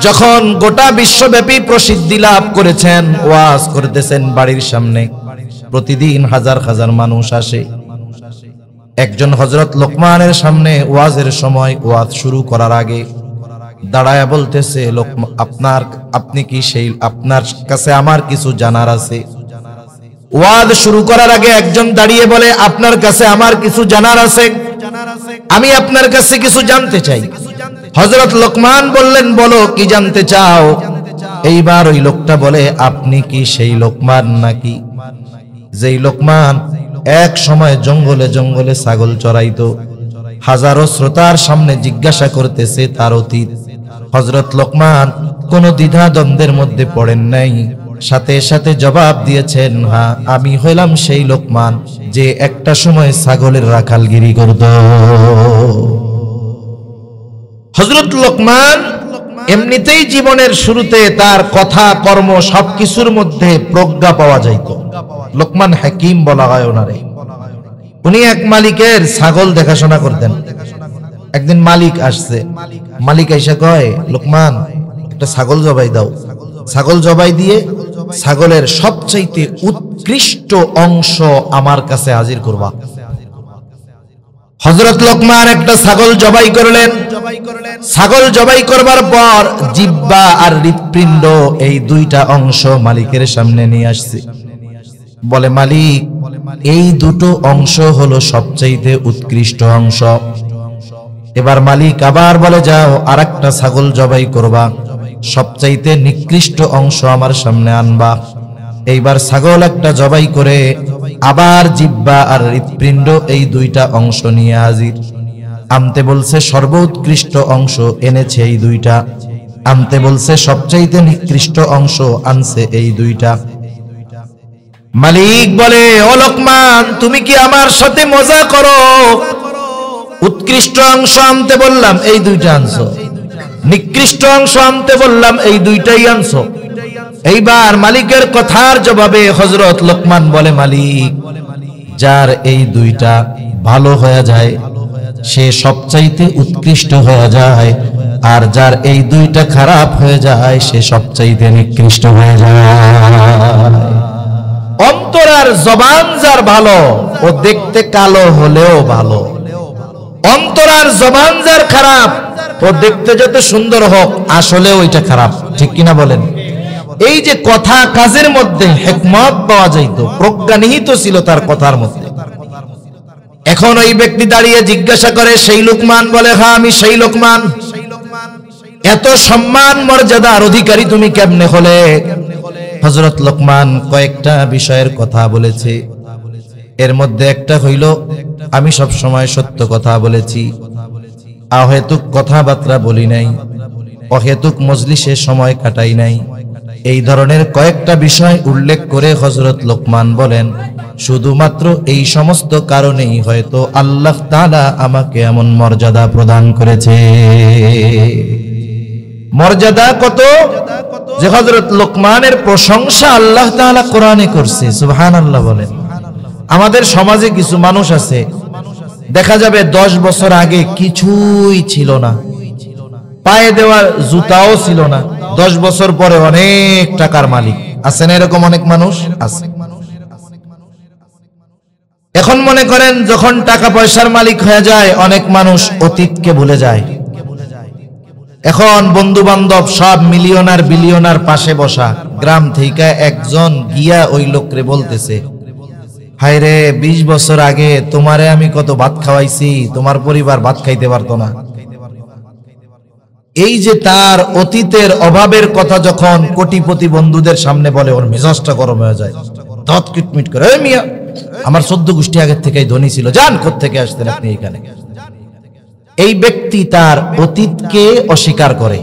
যখন গোটা বিশ্বব্যাপী প্রসিদ্ধি লাভ করেছেন, ওয়াজ করতেছেন বাড়ির সামনে, প্রতিদিন হাজার হাজার মানুষ আসে। একজন হযরত লোকমানের সামনে ওয়াজের সময় ওয়াজ শুরু করার আগে দাঁড়ায়া বলতেছে, লোকমান আপনি কি সেই, আপনার কাছে আমার কিছু জানার আছে। ওয়াজ শুরু করার আগে একজন দাঁড়িয়ে বলে, আপনার কাছে আমার কিছু জানার আছে। আমি আপনার কাছে কিছু জানতে চাই। হযরত লোকমান বললেন, বলো কি জানতে চাও? এইবার ওই লোকটা বলে, আপনি কি সেই লোকমান নাকি যেই লোকমান এক সময় জঙ্গলে জঙ্গলে ছাগল চড়াইতো? হাজারো শ্রোতার সামনে জিজ্ঞাসা করতেছে তার অতীত। হযরত লোকমান কোন দ্বিধা দ্বন্দ্বের মধ্যে পড়েন নাই, সাথে সাথে জবাব দিয়েছেন, হ্যাঁ আমি হইলাম সেই লোকমান যে একটা সময় ছাগলের রাখালগিরি করত। হযরত লোকমান এমনিতেই জীবনের শুরুতে তার কথা কর্ম সবকিছুর মধ্যে প্রজ্ঞা পাওয়া যাইত। লোকমান হাকিম বলা হয় ওনারে। উনি এক মালিকের ছাগল দেখাশোনা করতেন। একদিন মালিক আসছে, মালিক এসে কয়, লোকমান একটা ছাগল জবাই দাও। ছাগল জবাই দিয়ে ছাগলের সবচাইতে উৎকৃষ্ট অংশ আমার কাছে হাজির করবা। হযরত লোকমান একটা ছাগল জবাই করলেন। ছাগল জবাই করবার পর জিহ্বা আর হৃৎপিণ্ড এই দুইটা অংশ মালিকের সামনে নিয়ে আসছে। বলে, মালিক এই দুটো অংশ হলো সবচাইতে উৎকৃষ্ট অংশ। এবার মালিক আবার বলে, যাও আরেকটা ছাগল জবাই করবা, সবচাইতে নিকৃষ্ট অংশ আমার সামনে আনবা। এইবার ছাগল একটা জবাই করে আবার জিহ্বা আর হৃৎপিণ্ড এই দুইটা অংশ নিয়ে হাজির। আনতে বলছে সর্বোৎকৃষ্ট অংশ, এনেছে এই দুইটা। আনতে বলছে সবচাইতে নিকৃষ্ট অংশ, আনছে এই দুইটা। মালিক বলে, ও লোকমান তুমি কি আমার সাথে মজা করো? উৎকৃষ্ট অংশ আনতে বললাম, এই দুইটা আনছো। নিকৃষ্ট অংশ আনতে বললাম, এই দুইটাই আনছো। এইবার মালিকের কথার জবাবে হযরত লোকমান বলে, মালিক যার এই দুইটা ভালো হয়ে যায় সে সবচাইতে উৎকৃষ্ট হয়ে যায়, আর যার এই দুইটা খারাপ হয়ে যায় সে সবচাইতে নিকৃষ্ট হয়ে যায়। অন্তর আর জবান যার ভালো, ও দেখতে কালো হলেও ভালো। অন্তর আর জবান যার খারাপ, ও দেখতে যত সুন্দর হোক আসলে ওইটা খারাপ। ঠিক কিনা বলেন? এই যে কথা কাজের মধ্যে হিকমত পাওয়া যাইত, প্রজ্ঞা নিহিত ছিল তার কথার মধ্যে। এখন ওই ব্যক্তি দাঁড়িয়ে জিজ্ঞাসা করে, সেই লোকমান? বলে, হ্যাঁ আমি সেই লোকমান। এত সম্মান মর্যাদার অধিকারী তুমি কেমনে হলে? হযরত লোকমান কয়েকটা বিষয়ের কথা বলেছে। এর মধ্যে একটা হইল, আমি সব সময় সত্য কথা বলেছি, অহেতুক কথাবার্তা বলি নাই, অহেতুক মজলিসে সময় কাটাই নাই। এই ধরনের কয়েকটা বিষয় উল্লেখ করে হযরত লোকমান বলেন, শুধুমাত্র এই সমস্ত কারণেই হয়তো আল্লাহ তাআলা আমাকে এমন মর্যাদা প্রদান করেছে। মর্যাদা কত যে হযরত লোকমানের প্রশংসা আল্লাহ তাআলা কোরআনে করছে। সুবহানাল্লাহ বলেন। আমাদের সমাজে কিছু মানুষ আছে, দেখা যাবে 10 বছর আগে কিছুই ছিল না, পায়ে দেওয়ার জুতাও ছিল না, 10 বছর পরে অনেক টাকার মালিক। আছে না এরকম অনেক মানুষ? আছে। এখন মনে করেন যখন টাকা পয়সার মালিক হয়ে যায়, অনেক মানুষ অতীতকে ভুলে যায়। এখন বন্ধু বান্ধব সব মিলিয়নার বিলিয়নার পাশে বসা, গ্রাম থেকে একজন গিয়া ওই লোকরে বলতেছে, হায় রে 20 বছর আগে তোমারে আমি কত ভাত খাওয়াইছি, তোমার পরিবার ভাত খাইতে পারতো না। এই যে তার অতীতের অভাবের কথা যখন কোটিপতি বন্ধুদের সামনে বলে, ওর মেজাজটা গরম হয়ে যায়, দাঁত কিটমিট করে, এই মিয়া আমার 14 গোষ্ঠী আগের থেকেই ধনী ছিল, জান কোত্থেকে আসতেন আপনি এখানে? এই ব্যক্তি তার অতীতকে অস্বীকার করে।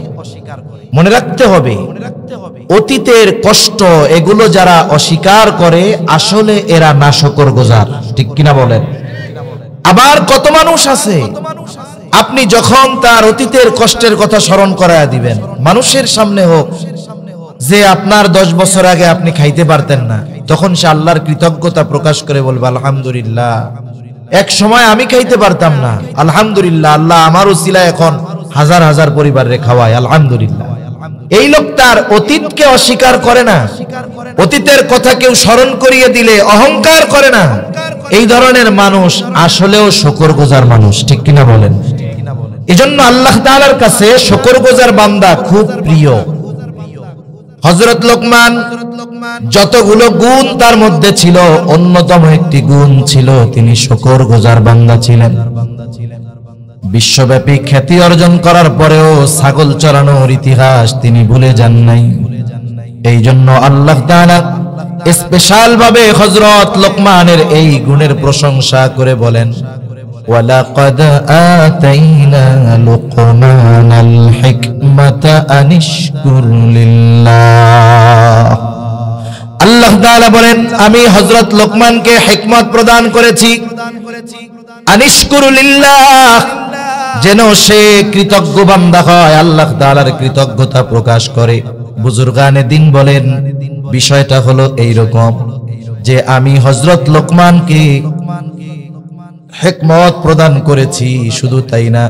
মনে রাখতে হবে, অতীতের কষ্ট এগুলো যারা অস্বীকার করে আসলে এরা নাশকরগুজার। ঠিক কিনা বলেন? আবার কত মানুষ আছে, আপনি যখন তার অতীতের কষ্টের কথা স্মরণ করায়া দিবেন, মানুষের সামনে হোক, যে আপনার 10 বছর আগে আপনি খাইতে পারতেন না, তখন সে আল্লাহর কৃতজ্ঞতা প্রকাশ করে বলবে, আলহামদুলিল্লাহ এক সময় আমি খাইতে পারতাম না, আলহামদুলিল্লাহ আল্লাহ আমার উসিলায় এখন হাজার হাজার পরিবারে খাওয়ায়, আলহামদুলিল্লাহ। এই লোক তার অতীতকে অস্বীকার করে না, অতীতের কথা কেউ স্মরণ করিয়ে দিলে অহংকার করে না। এই ধরনের মানুষ আসলেও শুকরগুজার মানুষ। ঠিক কিনা বলেন? এজন্য আল্লাহ তাআলার কাছে শুকরগুজার বান্দা খুব প্রিয়। হযরত লোকমান যতগুলো গুণ তার মধ্যে ছিল, অন্যতম একটি গুণ ছিল তিনি শুকরগুজার বান্দা ছিলেন। বিশ্বব্যাপী খ্যাতি অর্জন করার পরেও ছাগল চরানোর ইতিহাস তিনি ভুলে যান নাই। এই জন্য আল্লাহ তাআলা স্পেশাল ভাবে হযরত লোকমানের এই গুণের প্রশংসা করে বলেন, ওয়ালাকাদ আতাইনা লুকমানাল হিকমাতা আনিশকুর লিল্লাহ। আল্লাহ তাআলা বলেন, আমি হযরত লোকমানকে হিকমত প্রদান করেছি, আনিশকুর লিল্লাহ, যেন সে কৃতজ্ঞ বান্দা হয়, আল্লাহ তাআলার কৃতজ্ঞতা প্রকাশ করে। বুজুর্গানে দিন বলেন, বিষয়টা হলো এইরকম যে আমি হযরত লোকমানকে হিকমত প্রদান করেছি, শুধু তাই না,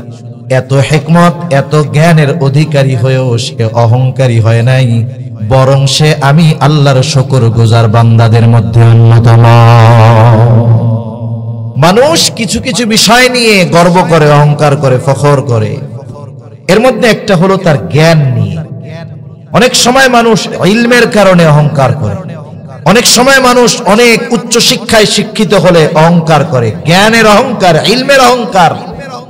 এত হিকমত এত জ্ঞানের অধিকারী হয়েও সে অহংকারী হয় নাই, বরং সে আমি আল্লাহর শুকরগুজার বান্দাদের মধ্যে অন্যতম। মানুষ কিছু কিছু বিষয় নিয়ে গর্ব করে, অহংকার করে, ফখর করে, এর মধ্যে একটা হলো তার জ্ঞান নিয়ে। অনেক সময় মানুষ ইলমের কারণে অহংকার করে, অনেক সময় মানুষ অনেক উচ্চ শিক্ষায় শিক্ষিত হলে অহংকার করে। জ্ঞানের অহংকার, ইলমের অহংকার,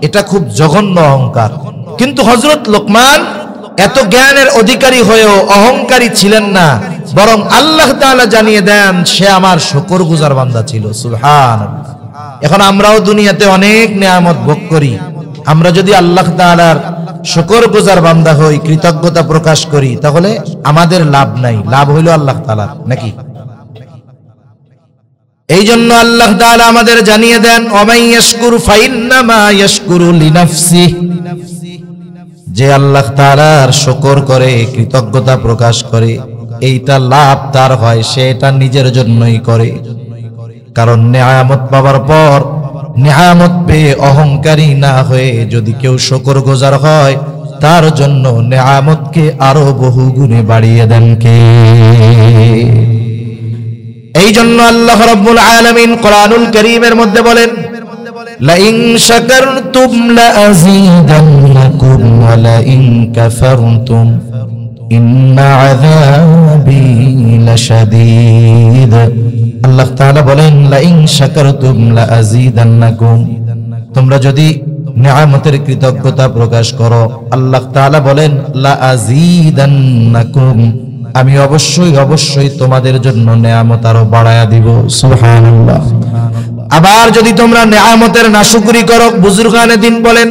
এটা খুব জঘন্য অহংকার। কিন্তু হযরত লোকমান এত জ্ঞানের অধিকারী হয়েও অহংকারী ছিলেন না, বরং আল্লাহ তাআলা জানিয়ে দেন সে আমার শুকরগুজার বান্দা ছিল। সুবহানাল্লাহ। এখন আমরাও দুনিয়াতে অনেক নিয়ামত ভোগ করি, আমরা যদি আল্লাহ তাআলার শুকরগুজার বান্দা হই, কৃতজ্ঞতা প্রকাশ করি, তাহলে আমাদের লাভ নাই, লাভ হইল আল্লাহ তাআলার, নাকি? এই জন্য আল্লাহ তাআলা আমাদের জানিয়ে দেন, ওয়ামান ইয়াশকুর ফাইন্নামা ইয়াশকুরু লিনাফসিহি, যে আল্লাহ তাআলার শুকর করে, কৃতজ্ঞতা প্রকাশ করে, এইটা লাভ তার হয়, সে এটা নিজের জন্যই করে। কারণ নিয়ামত পাওয়ার পর নিয়ামত পেয়ে অহংকারী না হয়ে যদি কেউ শুকরগুজার হয়, তার জন্য নিয়ামতকে আরো বহু গুণে বাড়িয়ে দেন কে? এই জন্য আল্লাহ রাব্বুল আলামিন কোরআনুল কারীমের মধ্যে বলেন, লাইন শাকারতুম লাযীদান্নাকুম ওয়া লাইন কাফারতুম ইন্না আযাবী লাশাদীদ। আল্লাহ তাআলা বলেন, লাইন শাকারতুম লাযীদান্নাকুম, তোমরা যদি নিয়ামতের কৃতজ্ঞতা প্রকাশ করো, আল্লাহ তাআলা বলেন লাযীদান্নাকুম, আমি অবশ্যই অবশ্যই তোমাদের জন্য নিয়ামত আরো বাড়ায়া দিব। সুবহানাল্লাহ। আবার যদি তোমরা নিয়ামতের নাশুকরি করো, বুজুর্গানে দিন বলেন,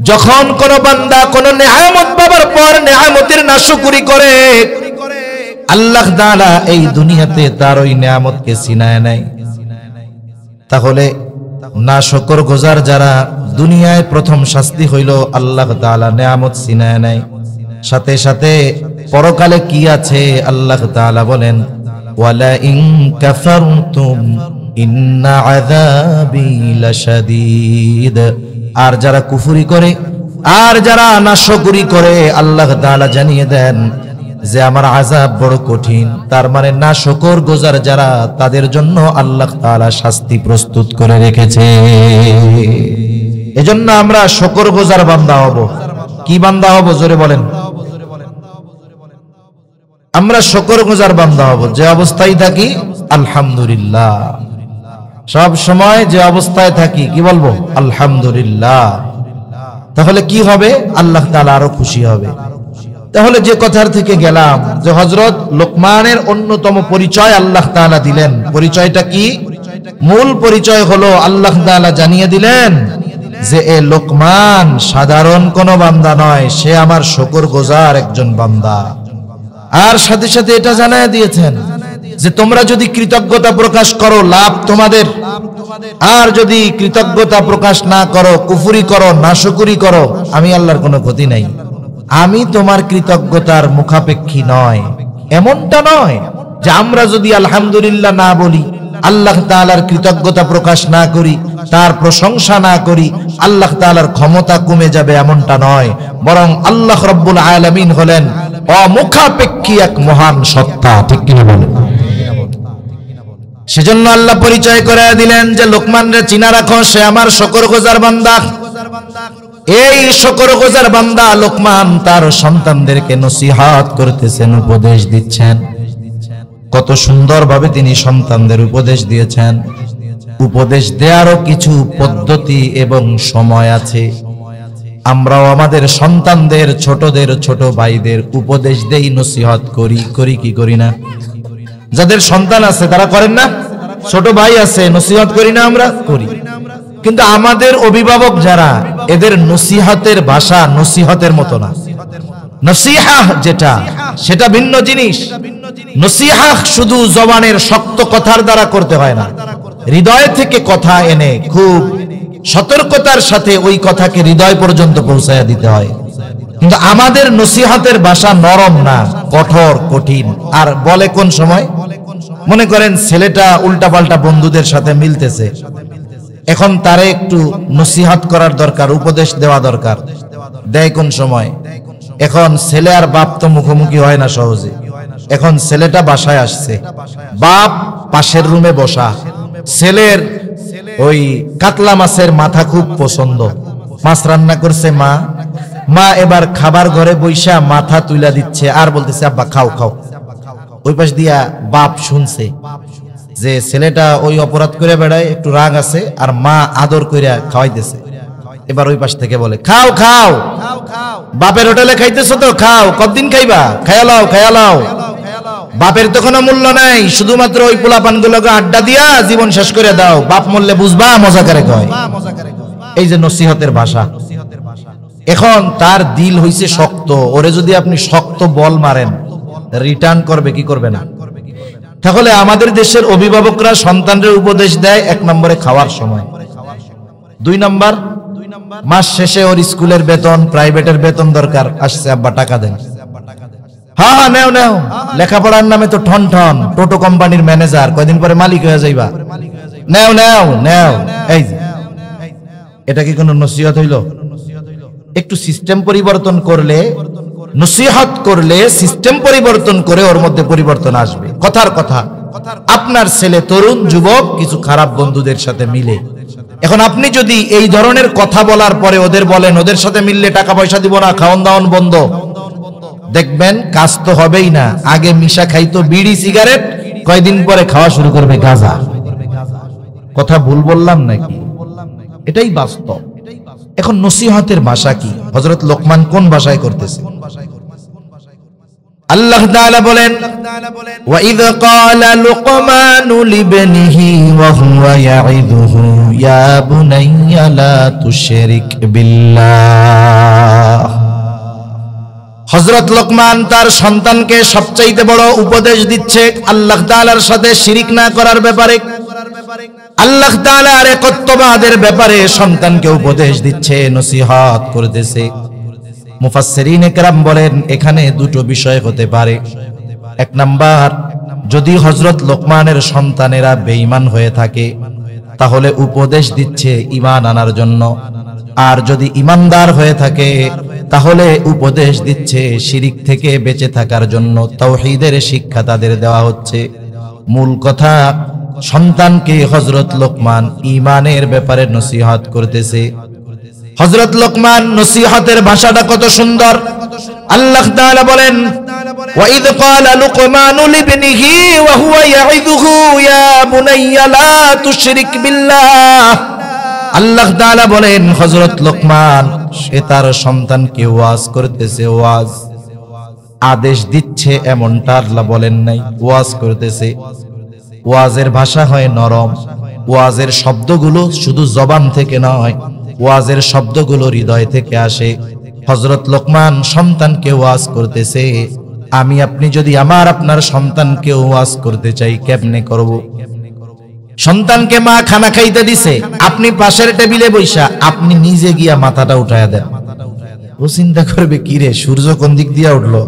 যখন কোন বান্দা কোন নিয়ামত পাবার পর নিয়ামতের নাশুকরি করে, আল্লাহ তাআলা এই দুনিয়াতে তার ওই নিয়ামতকে ছিনায় নেয়। তাহলে নাশুকরগুজার যারা, দুনিয়ায় প্রথম শাস্তি হইল আল্লাহ তাআলা নিয়ামত ছিনায় নেয়, সাথে সাথে পরকালে কি আছে আল্লাহ তাআলা বলেন, ওয়ালা ইন কাফারতুম ইন্না আযাবী লাশাদীদ। আর যারা কুফরি করে, আর যারা নাশকরি করে, আল্লাহ তাআলা জানিয়ে দেন যে আমার আযাব বড় কঠিন। তার মানে নাশকরগুজার যারা, তাদের জন্য আল্লাহ তাআলা শাস্তি প্রস্তুত করে রেখেছে। এজন্য আমরা শুকরগুজার বান্দা হব। কি বান্দা হব জোরে বলেন? আমরা শুকরগুজার বান্দা হব, যে অবস্থায় থাকি আলহামদুলিল্লাহ, সব সময় যে অবস্থায় থাকি কি বলবো? আলহামদুলিল্লাহ। তাহলে কি হবে? আল্লাহ তাআলা আরো খুশি হবে। তাহলে যে কথার থেকে গেলাম যে হযরত লোকমানের অন্যতম পরিচয় আল্লাহ তাআলা দিলেন, পরিচয়টা কি? মূল পরিচয় হলো আল্লাহ তাআলা জানিয়ে দিলেন যে এ লোকমান সাধারণ কোন বান্দা নয়, সে আমার শুকরগুজার একজন বান্দা। আর সাথে সাথে এটা জানায় দিয়েছেন যে তোমরা যদি কৃতজ্ঞতা প্রকাশ করো, লাভ তোমাদের, আর যদি কৃতজ্ঞতা প্রকাশ না করো, কুফরি করো, নাশকরি করো, আমি আল্লাহর কোনো ক্ষতি নাই। আমি তোমার কৃতজ্ঞতার মুখাপেক্ষী নয়, এমনটা নয় যে আমরা যদি আলহামদুলিল্লাহ না বলি, আল্লাহ তাআলার কৃতজ্ঞতা প্রকাশ না করি, তার প্রশংসা না করি, আল্লাহ তাআলার ক্ষমতা কমে যাবে, এমনটা নয়। বরং আল্লাহ রাব্বুল আলামিন হলেন অমুখাপেক্ষী এক মহান সত্তা, ঠিক কিনা বলেন? সেজন্য আল্লাহ পরিচয় করে দিলেন যে লোকমান রে চিনা রাখো, সে আমার শুকরগুজার বান্দা। এই শুকরগুজার বান্দা লোকমান তার সন্তানদেরকে নসিহত করতেছেন, উপদেশ দিচ্ছেন। কত সুন্দরভাবে তিনি সন্তানদের উপদেশ দিয়েছেন। উপদেশ দেওয়ারও কিছু পদ্ধতি এবং সময় আছে। আমরাও আমাদের সন্তানদের, ছোটদের, ছোট ভাইদের উপদেশ দেই, নসিহত করি কি করি না? যাদের সন্তান আছে তারা করেন না? ছোট ভাই আছে, নসিহত করি না? আমরা করি। কিন্তু আমাদের অভিভাবক যারা, এদের নসিহতের ভাষা নসিহতের মতো না। নসিহা যেটা, সেটা ভিন্ন জিনিস। নসিহা শুধু জবানের শক্ত কথার দ্বারা করতে হয় না, হৃদয় থেকে কথা এনে খুব সতর্কতার সাথে ওই কথাকে হৃদয় পর্যন্ত পৌঁছায়া দিতে হয়। কিন্তু আমাদের নসিহতের ভাষা নরম না, কঠোর, কঠিন। আর বলে কোন সময়? মনে করেন ছেলেটা উল্টাপাল্টা বন্ধুদের সাথে মিলতেছে, এখন তারে একটু নসিহত করার দরকার, উপদেশ দেওয়া দরকার। দেয় কোন সময়? এখন ছেলে আর বাপ তো মুখোমুখি হয় না সহজে। এখন ছেলেটা বাসায় আসছে, বাপ পাশের রুমে বসা, ছেলের ওই কাতলা মাছের মাথা খুব পছন্দ, মাছ রান্না করছে মা, মা এবার খাবার ঘরে বইসা মাথা তুইলা দিচ্ছে আর বলতেছে আব্বা খাও খাও। ওই পাশ দিয়া বাপ শুনছে যে ছেলেটা ওই অপরাধ করে বেড়ায়, একটু রাগ আছে, আর মা আদর কইরা খাওয়াইতেছে। এবার ওই পাশ থেকে বলে খাও খাও, বাপের হোটেলে খাইতেছো তো খাও, কতদিন খাইবা, খায়ালাও খায়ালাও। বাপের তো কোনো মূল্য নাই, শুধুমাত্র ওই পোলাপান গুলোকে আড্ডা দিয়া জীবন শেষ করে দাও, বাপ মরলে বুঝবা মজা করে কয়। এই যে নসিহতের ভাষা। এখন তার দিল হইছে শক্ত, ওরে যদি আপনি শক্ত বল মারেন, রিটার্ন করবে কি করবে না? তাহলে আমাদের দেশের অভিভাবকরা সন্তানদের উপদেশ দেয় এক নম্বরে খাওয়ার সময়, 2 নম্বর মাস শেষে ওর স্কুলের বেতন, প্রাইভেটের বেতন দরকার, আসছে আব্বা টাকা দেন। হ্যাঁ নেও নেও, লেখাপড়ার নামে তো ঠন ঠন, টোটো কোম্পানির ম্যানেজার, কয়দিন পরে মালিক হয়ে যাইবা, নেও নেও নেও। এই এটা কি কোনো নসিহত হইল? একটু সিস্টেম পরিবর্তন করলে, নসিহত করলে সিস্টেম পরিবর্তন করে ওর মধ্যে পরিবর্তন আসবে। কথার কথা, আপনার ছেলে তরুণ যুবক কিছু খারাপ বন্ধুদের সাথে মিলে, এখন আপনি যদি এই ধরনের কথা বলার পরে ওদের বলেন ওদের সাথে মিললে টাকা পয়সা দিব না, খাওয়ান দাওয়ান বন্ধ, দেখবেন কাজ তো হবেই না। আগে মিশা খাইতো বিড়ি সিগারেট, কয়দিন পরে খাওয়া শুরু করবে গাঁজা। কথা ভুল বললাম নাকি? এটাই বাস্তব। এখন নসিহতের ভাষা কি? হযরত লোকমান কোন ভাষায় করতেছে? আল্লাহ তাআলা বলেন ওয়াইদ ক্বালা লুকমানু লিবনিহি ওয়া হুয়া ইয়াইদুহু ইয়া বুনাইয়া লা তুশরিক বিল্লাহ। হযরত লোকমান তার সন্তানকে সবচাইতে বড় উপদেশ দিচ্ছে আল্লাহ তাআলার সাথে শিরিক না করার ব্যাপারে, আল্লাহ তাআলার একত্ববাদের ব্যাপারে সন্তানকে উপদেশ দিচ্ছে, নসিহত করতেছে। মুফাসসিরিনে কেরাম বলেন এখানে দুটো বিষয় হতে পারে। এক নাম্বার, যদি হযরত লোকমানের সন্তানেরা বেঈমান হয়ে থাকে তাহলে উপদেশ দিচ্ছে ঈমান আনার জন্য, আর যদি ঈমানদার হয়ে থাকে তাহলে উপদেশ দিচ্ছে শিরিক থেকে বেঁচে থাকার জন্য, তাওহীদের শিক্ষা তাদের দেওয়া হচ্ছে। মূল কথা, সন্তানকে হযরত লোকমান ঈমানের ব্যাপারে নসিহত করতেছে। হযরত লোকমান নসিহতের ভাষাটা কত সুন্দর। আল্লাহ তাআলা বলেন ওয়াইদ ক্বালা লুকমানু লিবনিহি ওয়া হুয়া ইয়াইদুহু ইয়া বুনাইয়া লা তুশরিক বিল্লাহ। আল্লাহ তাআলা বলেন হযরত লোকমান সে তার সন্তানকে ওয়াজ করতেছে, ওয়াজ আদেশ দিচ্ছে এমনটা আল্লাহ বলেন নাই, ওয়াজ করতেছে। ওয়াজের ভাষা হয় নরম, ওয়াজের শব্দগুলো শুধু জবান থেকে নয়, ওয়াজের শব্দগুলো হৃদয় থেকে আসে। হযরত লোকমান সন্তানকে ওয়াজ করতেছে। আমি আপনি যদি আমার আপনার সন্তানকে ওয়াজ করতে চাই, কেমনে করব? সন্তানকে মা খানা খাইতে দিছে, আপনি পাশের টেবিলে বইসা আপনি নিজে গিয়া মাথাটা উঠায়া দেন। ও চিন্তা করবে কি রে, সূর্য কোন দিক দিয়া উঠলো,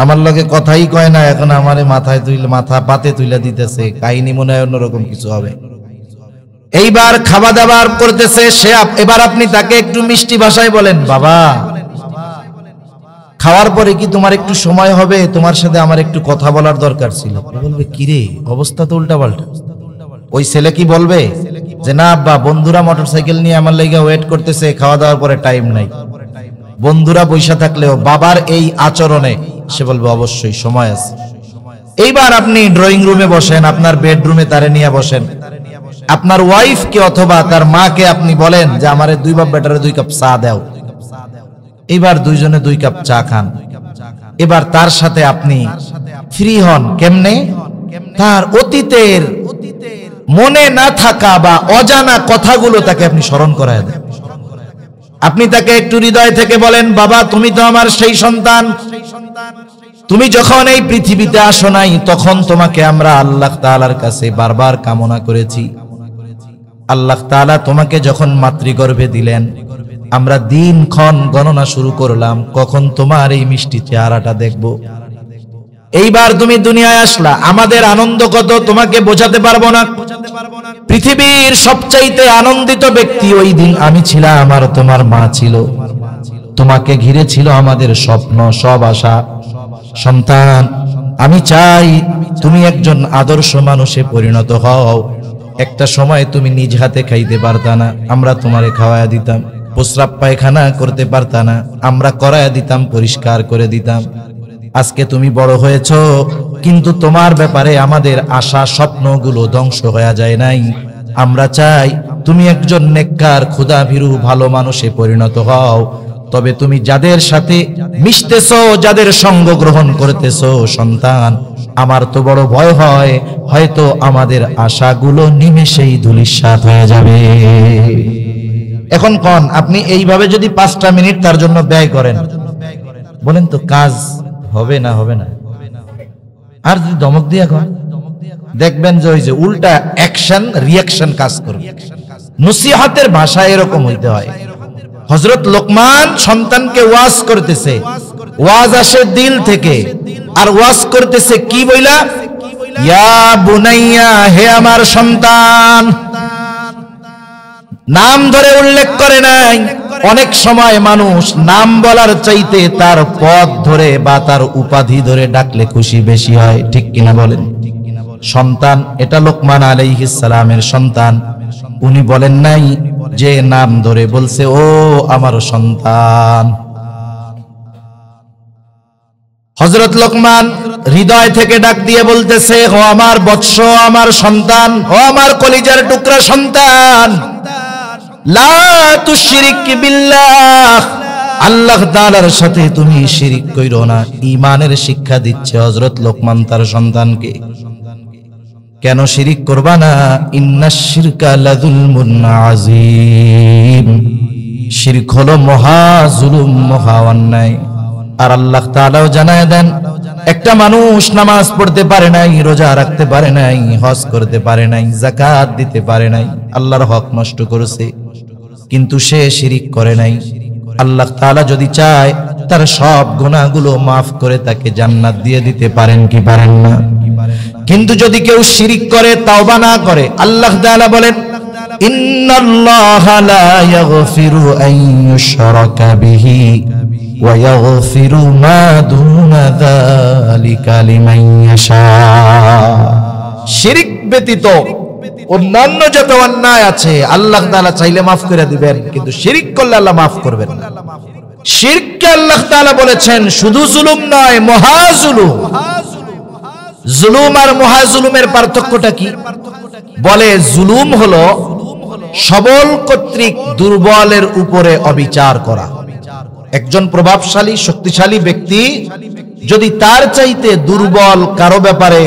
আমার লগে কথাই কয় না, এখন আমারে মাথায় তুইলে, মাথা পাতে তুইলা দিতেছে, কাহিনী মনে হয় অন্যরকম কিছু হবে। এইবার খাওয়া দাবার করতেছে সে, এবার আপনি তাকে একটু মিষ্টি ভাষায় বলেন, বাবা খাওয়ার পরে কি তোমার একটু সময় হবে, তোমার সাথে আমার একটু কথা বলার দরকার ছিল। বলবে কি রে, অবস্থা তো উল্টা পাল্টা। ওই ছেলে কি বলবে যে না আব্বা, বন্ধুরা মোটরসাইকেল নিয়ে আমার লাগা ওয়েট করতেছে, খাওয়া দাওয়ার পরে টাইম নাই। বন্ধুরা বৈশা থাকলেও বাবার এই আচরণে সে বলবে অবশ্যই সময় আছে। এইবার আপনি ড্রয়িং রুমে বসেন, আপনার বেডরুমে তারে নিয়ে বসেন, আপনার ওয়াইফকে অথবা তার মাকে আপনি বলেন যে আমারে 2 বাপ বেটারে 2 কাপ চা দাও, এবার দুইজনে 2 কাপ চা খান। এবার তার সাথে আপনি ফ্রি হন কেমনে? তার অতীতের মনে না থাকা বা অজানা কথাগুলো তাকে আপনি স্মরণ করায় দেন। আপনি তাকে একটু হৃদয় থেকে বলেন, বাবা তুমি তো আমার সেই সন্তান, তুমি যখন এই পৃথিবীতে আসো নাই তখন তোমাকে আমরা আল্লাহ তাআলার কাছে বারবার কামনা করেছি। আল্লাহ তাআলা তোমাকে যখন মাতৃগর্ভে দিলেন, আমরা দিনক্ষণ গণনা শুরু করলাম কখন তোমার এই মিষ্টি চেহারাটা দেখব। এইবার তুমি দুনিয়ায় আসলা, আমাদের আনন্দ কত তোমাকে বোঝাতে পারবো না। পৃথিবীর সবচাইতে আনন্দিত ব্যক্তি ওই দিন আমি ছিলাম আর তোমার মা ছিল। তোমাকে ঘিরে ছিল আমাদের স্বপ্ন, সব আশা। সন্তান, আমি চাই তুমি একজন আদর্শ মানুষে পরিণত হও। একটা সময় তুমি নিজ হাতে খাইতে পারতা না, আমরা তোমারে খাওয়ায়া দিতাম। প্রস্রাব পায়খানা করতে পারতা না, আমরা করায়া দিতাম, পরিষ্কার করে দিতাম। আজকে তুমি বড় হয়েছো, কিন্তু তোমার ব্যাপারে আমাদের আশা স্বপ্নগুলো ধ্বংস হয়ে যায় নাই। আমরা চাই তুমি একজন নেককার ক্ষুধাভীরু ভালো মানুষে পরিণত হও। তবে তুমি যাদের সাথে মিশতেছো, যাদের সঙ্গ গ্রহণ করতেছো, সন্তান আমার তো বড় ভয় হয় হয়তো আমাদের আশাগুলো নিমেষেই ধূলিসাৎ হয়ে যাবে। এখন কোন আপনি এইভাবে যদি 5টা মিনিট তার জন্য ব্যয় করেন, বলেন তো কাজ হবে না? হবে না। আর যদি ধমক দিয়ে এখন দেখবেন যে ওই যে উল্টা অ্যাকশন রিঅ্যাকশন কাজ করবে। নসিহতের ভাষা এরকম হইতে হয়। হযরত লোকমান সন্তানকে ওয়াজ করতেছে, ওয়াজ আসে দিল থেকে, আর ওয়াজ করতেছে কি বইলা? ইয়া বুনাইয়া, হে আমার সন্তান। নাম ধরে উল্লেখ করে নাই। অনেক সময় মানুষ নাম বলার চাইতে তার পদ ধরে বা তার উপাধি ধরে ডাকলে খুশি বেশি হয়, ঠিক কিনা বলেন? সন্তান, এটা লোকমান আলাইহিস সালামের সন্তান। উনি বলেন নাই যে নাম ধরে, বলছে ও আমার সন্তান। হযরত লোকমান হৃদয় থেকে ডাক দিয়ে বলতেছে, ও আমার বৎস, আমার সন্তান, ও আমার কলিজার টুকরা সন্তান, লা তুশরিক বিল্লাহ, আল্লাহ তাআলার সাথে তুমি শিরিক কইরো না। ঈমানের শিক্ষা দিচ্ছে হযরত লোকমান তার সন্তানকে। কেন শিরিক করবা না? ইন্নাশ শিরকা লাযুলমুন আযীম, শিরক হলো মহা জুলুম, মহা অন্যায়। আর আল্লাহ তাআলাও জানায় দেন, একটা মানুষ নামাজ পড়তে পারে নাই, রোজা রাখতে পারে নাই, হজ করতে পারে নাই, যাকাত দিতে পারে নাই, আল্লাহর হক নষ্ট করেছে, কিন্তু সে শিরিক করে নাই। আল্লাহ তাআলা যদি চায় তার সব গুনাহগুলো মাফ করে তাকে জান্নাত দিয়ে দিতে পারেন কি পারেন না? কিন্তু যদি কেউ শিরিক করে, তাওবা না করে, আল্লাহ তাআলা বলেন, ইন্নাল্লাহা লা ইয়াগফিরু আন ইউশরাকা বিহি ওয়া ইয়াগফিরু মা দুনা যালিকা লিমান ইয়াশা। শিরিক ব্যতীত অন্যান্য যত অন্যায় আছে আল্লাহ তাআলা চাইলে মাফ করে দিবেন, কিন্তু শিরিক করলে আল্লাহ মাফ করবেন না। শিরককে আল্লাহ তাআলা বলেছেন শুধু জুলুম নয়, মহা জুলুম। জুলুম আর মহা জুলুমের পার্থক্যটা কি? বলে জুলুম হলো সবল কর্তৃক দুর্বলের উপরে অবিচার করা। একজন প্রভাবশালী শক্তিশালী ব্যক্তি যদি তার চাইতে দুর্বল কারো ব্যাপারে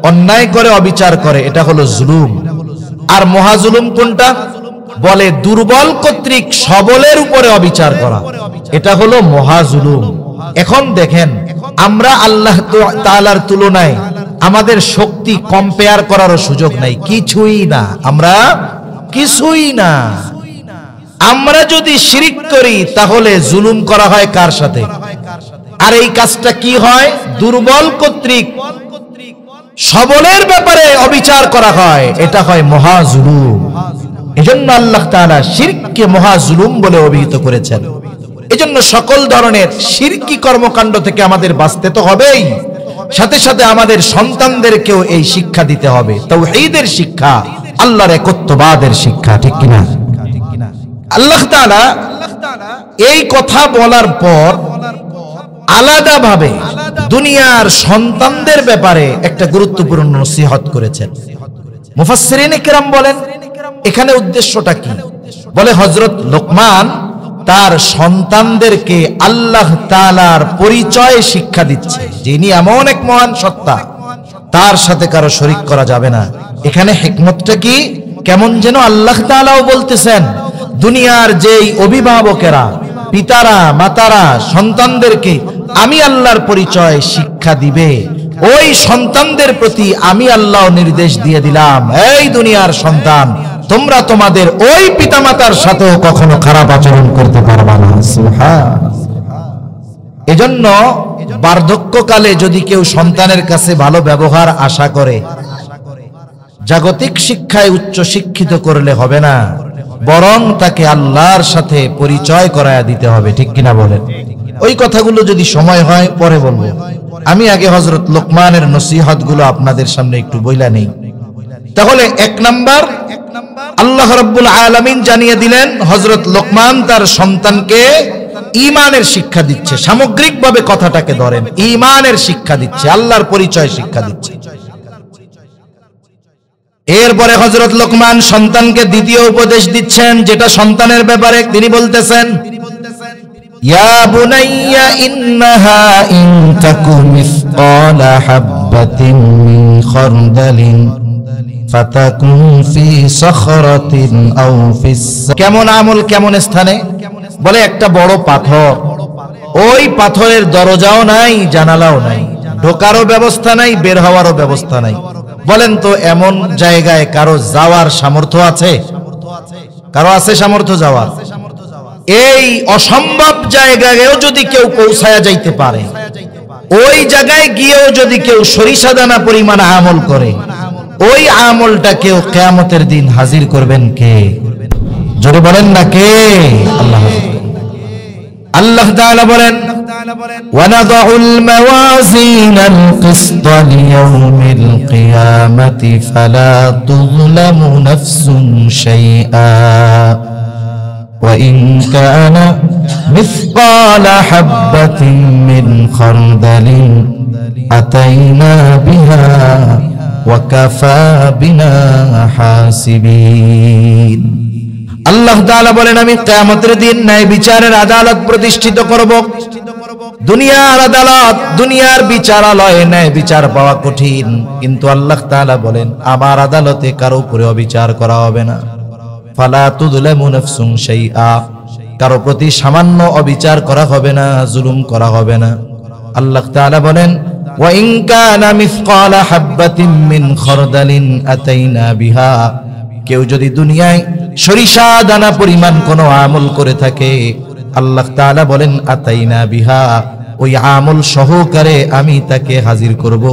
অন্যায় করে অবিচার করে, এটা হলো জুলুম। আর মহা জুলুম কোনটা? বলে দুর্বল কর্তৃক সবলের উপরে অবিচার করা, এটা হলো মহা জুলুম। এখন দেখেন, আমরা আল্লাহ তাআলার তুলনায় আমাদের শক্তি কম্পেয়ার করারও সুযোগ নাই, কিছুই না, আমরা কিছুই না। আমরা যদি শিরিক করি তাহলে জুলুম করা হয় কার সাথে? আর এই কাজটা কি হয়? দুর্বল কর্তৃক সবলের ব্যাপারে অবিচার করা হয়, এটা হয় মহা জুলুম। এজন্য আল্লাহ তাআলা শিরককে মহা জুলুম বলে অভিহিত করেছেন। এজন্য সকল ধরনের শিরকি কর্মকাণ্ড থেকে আমাদের বাঁচতে তো হবেই, সাথে সাথে আমাদের সন্তানদেরকেও এই শিক্ষা দিতে হবে, তাওহীদের শিক্ষা, আল্লাহর একত্ববাদের শিক্ষা, ঠিক কিনা? আল্লাহ তাআলা এই কথা বলার পর আলাদাভাবে দুনিয়ার সন্তানদের ব্যাপারে একটা গুরুত্বপূর্ণ নসিহত করেছেন। মুফাসসিরিনে কেরাম বলেন, এখানে উদ্দেশ্যটা কি? বলে হযরত লোকমান তার সন্তানদেরকে আল্লাহ তাআলার পরিচয় শিক্ষা দিচ্ছে, যিনি এমন এক মহান সত্তা, তার সাথে কারো শরীক করা যাবে না। এখানে হিকমতটা কি? কেমন যেন আল্লাহ তাআলাও বলতেছেন, দুনিয়ার যেই অভিভাবকেরা, পিতারা, মাতারা সন্তানদেরকে আমি আল্লাহর পরিচয় শিক্ষা দিবে, ওই সন্তানদের প্রতি আমি আল্লাহ নির্দেশ দিয়ে দিলাম, এই দুনিয়ার সন্তান, তোমরা তোমাদের ওই পিতামাতার সাথেও কখনো খারাপ আচরণ করতে পারবা না। সুবহানাল্লাহ। এজন্য বার্ধক্যকালে যদি কেউ সন্তানের কাছে ভালো ব্যবহার আশা করে, জাগতিক শিক্ষায় উচ্চ শিক্ষিত করলে হবে না, বরং তাকে আল্লাহর সাথে পরিচয় করায়া দিতে হবে। ঠিক কিনা বলেন? ওই কথাগুলো যদি সময় হয় পরে বলবো, আমি আগে হযরত লোকমানের নসিহতগুলো আপনাদের সামনে একটু বইলা নেই। তাহলে এক নাম্বার, আল্লাহ রাব্বুল আলামিন জানিয়ে দিলেন হযরত লোকমান তার সন্তানকে ঈমানের শিক্ষা দিচ্ছে। সামগ্রিকভাবে কথাটাকে ধরেন, ঈমানের শিক্ষা দিচ্ছে, আল্লাহর পরিচয় শিক্ষা দিচ্ছে। এরপরে হযরত লোকমান সন্তানকে দ্বিতীয় উপদেশ দিচ্ছেন, যেটা সন্তানের ব্যাপারে। তিনি বলতেছেন, ইয়া বুনাইয়া ইন্নাহা ইন তাকু মিসকালা হাববাতিন মিন খারদালিন ফাতাকুন ফি সখরাতিন আও ফিস। কেমন আমল কেমন স্থানে? বলে একটা বড় পাথর, ওই পাথরের দরজাও নাই, জানালাও নাই, ঢোকারও ব্যবস্থা নাই, বের হওয়ারও ব্যবস্থা নাই। বলেন তো এমন জায়গায় কারো যাওয়ার সামর্থ্য আছে? কারো আছে সামর্থ্য যাওয়ার? এই অসম্ভব জায়গায়ও যদি কেউ পৌঁছায়া যাইতে পারে, ওই জায়গায় গিয়েও যদি কেউ সরিষা দানা পরিমাণ আমল করে, ওই আমলটা কেউ কিয়ামতের দিন হাজির করবেন কে? জোরে বলেন না কে? আল্লাহ। আল্লাহ তাআলা বলেন, وَنَضَعُ الْمَوَازِينَ الْقِسْطَ لِيَوْمِ الْقِيَامَةِ فَلَا تُظْلَمُ نَفْسٌ شَيْئًا وَإِنْ كَانَ مِثْقَالَ حَبَّةٍ مِّنْ خَرْدَلٍ أَتَيْنَا بِهَا وَكَفَى بِنَا حَاسِبِينَ। আল্লাহ তাআলা বলেন, আমি কিয়ামতের দিন ন্যায় বিচারের আদালত প্রতিষ্ঠিত করব। দুনিয়ার আদালত, দুনিয়ার বিচারালয়ে ন্যায় বিচার পাওয়া কঠিন, কিন্তু আল্লাহ তাআলা বলেন আমার আদালতে কারো উপরে অবিচার করা হবে না। ফালা তুযলামু নাফসুন শাইআ, কারো প্রতি সামান্য অবিচার করা হবে না, জুলুম করা হবে না। আল্লাহ তাআলা বলেন, ওয়া ইন কানা মিসকালা হাববাতিন মিন খারদালিন আতাইনা বিহা, কেউ যদি দুনিয়ায় সরিষা দানা পরিমাণ কোনো আমল করে থাকে, আল্লাহ তাআলা বলেন আতাইনা বিহা, ওই আমল সহকারে আমি তাকে হাজির করব।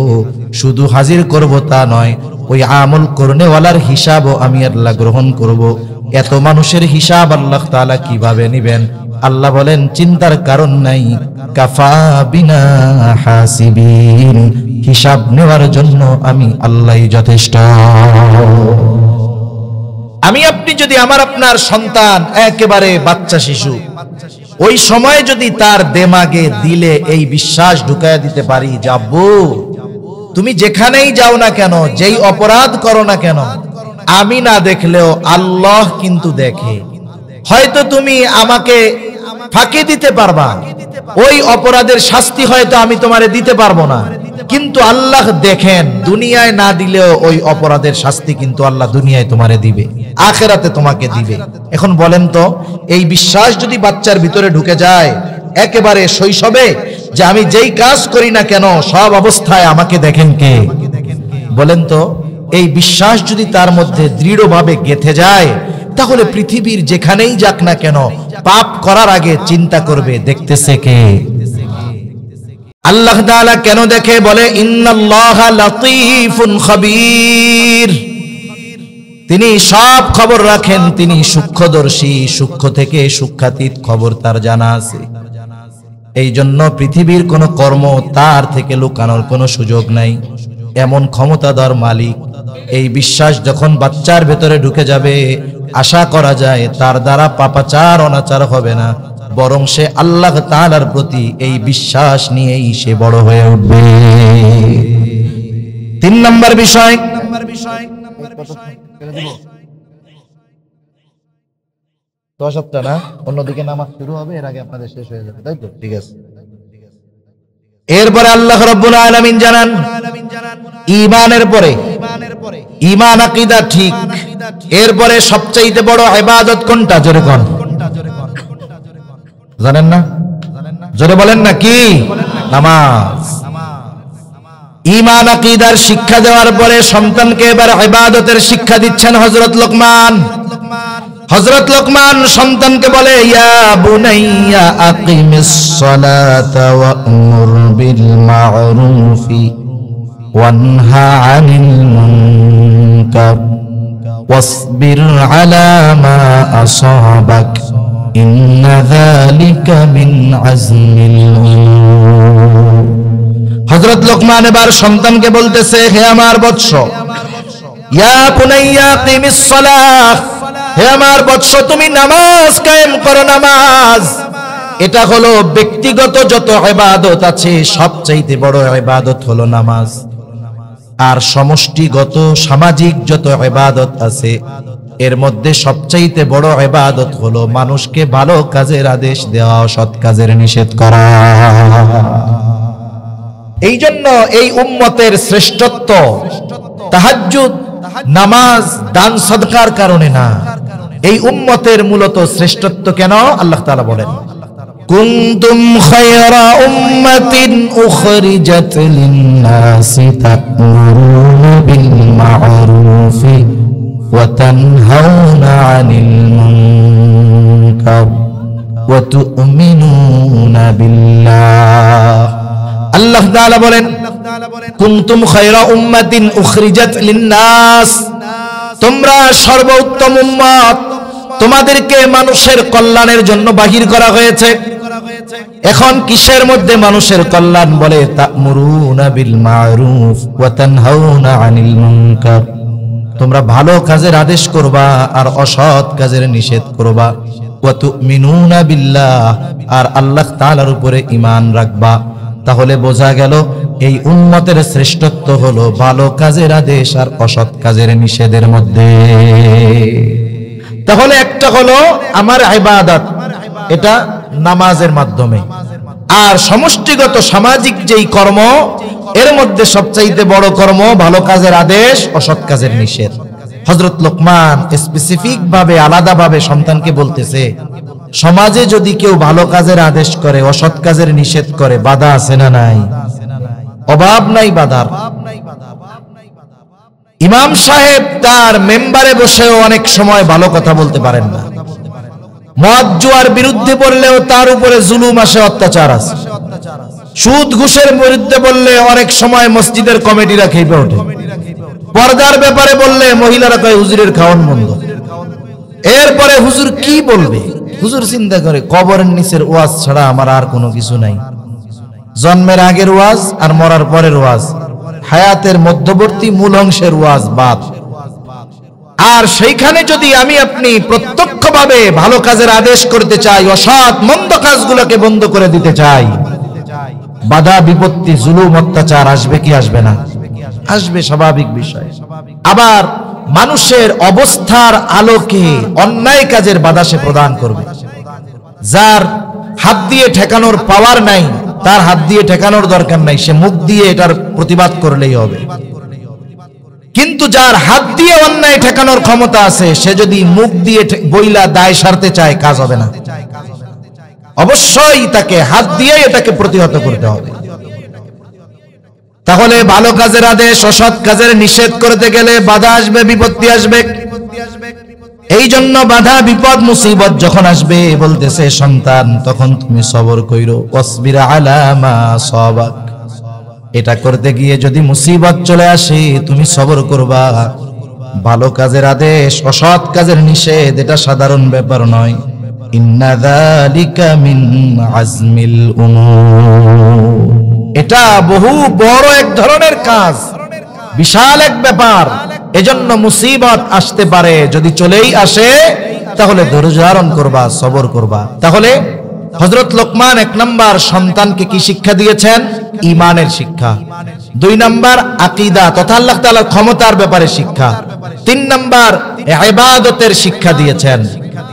শুধু হাজির করব তা নয়, ওই আমল করনেওয়ালার হিসাবও আমি আল্লাহ গ্রহণ করব। এত মানুষের হিসাব আল্লাহ তাআলা কিভাবে নেবেন? আল্লাহ বলেন চিন্তার কারণ নাই, কাফা বিনা হাসিবিন, হিসাব নেওয়ার জন্য আমি আল্লাহই যথেষ্ট। আমি আপনি যদি আমার আপনার সন্তান একেবারে বাচ্চা শিশু, ওই সময় যদি তার দেমাগে দিলে এই বিশ্বাস ঢুকায়া দিতে পারি যে আব্বু তুমি যেখানেই যাও না কেন, যেই অপরাধ করো না কেন, আমি না দেখলেও আল্লাহ কিন্তু দেখে। হয়তো তুমি আমাকে ফাঁকি দিতে পারবা, ওই অপরাধের শাস্তি হয়তো আমি তোমারে দিতে পারবো না, কিন্তু আল্লাহ দেখেন, দুনিয়ায় না দিলেও ওই অপরাধের শাস্তি কিন্তু আল্লাহ দুনিয়ায় তোমারে দিবে, আখিরাতে তোমাকে দিবে। এখন বলেন তো, এই বিশ্বাস যদি বাচ্চার ভিতরে ঢুকে যায় একেবারে শৈশবে, যে আমি যেই কাজ করি না কেন সব অবস্থায় আমাকে দেখেন কে? বলেন তো, এই বিশ্বাস যদি তার মধ্যে দৃঢ়ভাবে গেঁথে যায়, তাহলে পৃথিবীর যেখানেই যাক না কেন পাপ করার আগে চিন্তা করবে দেখতেছে কে? আল্লাহ তাআলা কেন দেখে? বলে ইন্নাল্লাহা লাতীফুন খাবীর, তিনি সব খবর রাখেন, তিনি সূক্ষ্মদর্শী, সূক্ষ্ম থেকে সূক্ষ্মাতীত খবর তার জানা আছে। এই জন্য পৃথিবীর কোন কর্ম তার থেকে লুকানোর কোনো সুযোগ নাই, এমন ক্ষমতাধর মালিক। এই বিশ্বাস যখন বাচ্চার ভেতরে ঢুকে যাবে, আশা করা যায় তার দ্বারা পাপাচার অনাচার হবে না, বরং সে আল্লাহ তাআলার প্রতি এই বিশ্বাস নিয়েই সে বড় হয়ে উঠবে। 3 নম্বর বিষয়, 10 না, অন্যদিকে নামাজ শুরু হবে, এর আগে আপনাদের শেষ হয়ে যাবে, তাই তো? ঠিক আছে। এরপরে আল্লাহ রাব্বুল আলামিন জানান ঈমানের পরে ঈমান আকীদা ঠিক, এরপরে সবচেয়ে বড় ইবাদত কোনটা? জোরে কোন, জানেন না? জোরে বলেন না, কি? নামাজ। ঈমান আকীদার শিক্ষা দেওয়ার পরে সন্তানকে এবার ইবাদতের শিক্ষা দিচ্ছেন হযরত লোকমান। হযরত লোকমান সন্তানকে বলে, ইয়া বুনাইয়া আকিমিস সালাতা ওয়া'মুর বিল মা'রুফি ওয়ানহা আনিল মুনকার ওয়াসবির আলা মা আসাবাক ইন্না যালিকা মিন আজমিল উমুর। হযরত লোকমান এবার সন্তানকে বলতেছে, হে আমার বৎস, ইয়া বুনাইয়া আকিমিস সালাহ, হে আমার বৎস, তুমি নামাজ কায়েম করো। নামাজ এটা হলো ব্যক্তিগত যত ইবাদত আছে সবচাইতে বড় ইবাদত হলো নামাজ। আর সমষ্টিগত সামাজিক যত ইবাদত আছে এর মধ্যে সবচাইতে বড় ইবাদত হলো মানুষকে ভালো কাজের আদেশ দেওয়া, সৎ কাজের নিষেধ করা। এই জন্য এই উম্মতের শ্রেষ্ঠত্ব তাহাজ্জুদ, নামাজ, দান সদকার কারণে না। এই উম্মতের মূলত শ্রেষ্ঠত্ব কেন? আল্লাহ তাআলা বলেন, কুনতুম খায়রা উম্মাতিন উখরিজাত লিন-নাসি তা'মুরুনা বিল মা'রুফি ওয়া তানহাউনা আনিল মুনকার ওয়া তু'মিনুনা বিল্লাহ। আল্লাহ তাআলা বলেন, কুনতুম খায়রা উম্মাতিন উখরিজাত লিন-নাস, তোমরা সর্বোত্তম উম্মত, তোমাদেরকে মানুষের কল্যাণের জন্য বাহির করা হয়েছে। এখন কিসের মধ্যে মানুষের কল্যাণ? বলে তা'মুরুনা বিল মা'রুফ ওয়া তানহাউনা আনিল মুনকার, তোমরা ভালো কাজের আদেশ করবা আর অসৎ কাজের নিষেধ করবা। ওয়া তু'মিনুনা বিল্লাহ, আর আল্লাহ তাআলার উপরে ঈমান রাখবা। তাহলে বোঝা গেল এই উম্মতের শ্রেষ্ঠত্ব হলো ভালো কাজের আদেশ আর অসৎ কাজের নিষেধের মধ্যে। তাহলে একটা হলো আমার ইবাদত, এটা নামাজের মাধ্যমে, আর সমষ্টিগত সামাজিক যেই কর্ম এর মধ্যে সবচাইতে বড় কর্ম ভালো কাজের আদেশ, অসৎ কাজের নিষেধ। হযরত লোকমান স্পেসিফিক ভাবে আলাদাভাবে সন্তানকে বলতেছে, সমাজে যদি কেউ ভালো কাজের আদেশ করে, অসৎ কাজের নিষেধ করে, বাধা আছে না নাই? অভাব নাই বাধার। ইমাম সাহেব তার মেম্বারে বসেও অনেক সময় ভালো কথা বলতে পারেন না। মদ জুয়ার বিরুদ্ধে বললেও তার উপরে জুলুম আসে, অত্যাচার আছে। সুদ ঘুষের বিরুদ্ধে বললে অনেক সময় মসজিদের কমিটিরা খেপে ওঠে। পর্দার ব্যাপারে বললে মহিলারা কয় হুজুরের খাওয়ান বন্ধ। এরপরে হুজুর কি বলবে? হুজুর চিন্তা করে, কবরের নিচের ওয়াজ ছাড়া আমার আর কোনো কিছু নাই। জন্মের আগের ওয়াজ আর মরার পরের ওয়াজ, হায়াতের মধ্যবর্তী মূল অংশের ওয়াজ বাদ। আর সেইখানে যদি আমি আপনি প্রত্যক্ষভাবে ভালো কাজের আদেশ করতে চাই, অসৎ মন্দ কাজগুলোকে বন্ধ করে দিতে চাই, বাধা বিপত্তি, জুলুম, অত্যাচার আসবে কি আসবে না? আসবে, স্বাভাবিক বিষয়। আবার মানুষের অবস্থার আলোকে অন্যায় কাজের বাধা সে প্রদান করবে। যার হাত দিয়ে ঠেকানোর পাওয়ার নাই, তার হাত দিয়ে ঠেকানোর দরকার নাই, সে মুখ দিয়ে এটার প্রতিবাদ করলেই হবে। কিন্তু যার হাত দিয়ে অন্যায় ঠেকানোর ক্ষমতা আছে, সে যদি মুখ দিয়ে বইলা দায় সারতে চায়, কাজ হবে না। অবশ্যই তাকে হাত দিয়ে এটাকে প্রতিহত করতে হবে। তাহলে ভালো কাজের আদেশ, অসৎ কাজের নিষেধ করতে গেলে বাধা আসবে, বিপত্তি আসবে। এই জন্য বাধা, বিপদ, মুসিবত যখন আসবে বলতেছে, সন্তান তখন তুমি সবর কইরো, ওয়াসবির আলা মা সাবাক। এটা করতে গিয়ে যদি মুসিবত চলে আসে, তুমি সবর করবা। ভালো কাজের আদেশ, অসৎ কাজের নিষেধ এটা সাধারণ ব্যাপার নয়। ইন্না যালিকা মিন আজমিল উমুর, এটা বহু বড় এক ধরনের কাজ, বিশাল এক ব্যাপার। এজন্য মুসিবত আসতে পারে, যদি চলেই আসে তাহলে ধৈর্য ধারণ করবা, সবর করবা। তাহলে হযরত লোকমান 1 নাম্বার সন্তানকে কি শিক্ষা দিয়েছেন? ঈমানের শিক্ষা। 2 নাম্বার আকীদা তথা আল্লাহ তাআলার ক্ষমতার ব্যাপারে শিক্ষা। 3 নাম্বার ইবাদতের শিক্ষা দিয়েছেন।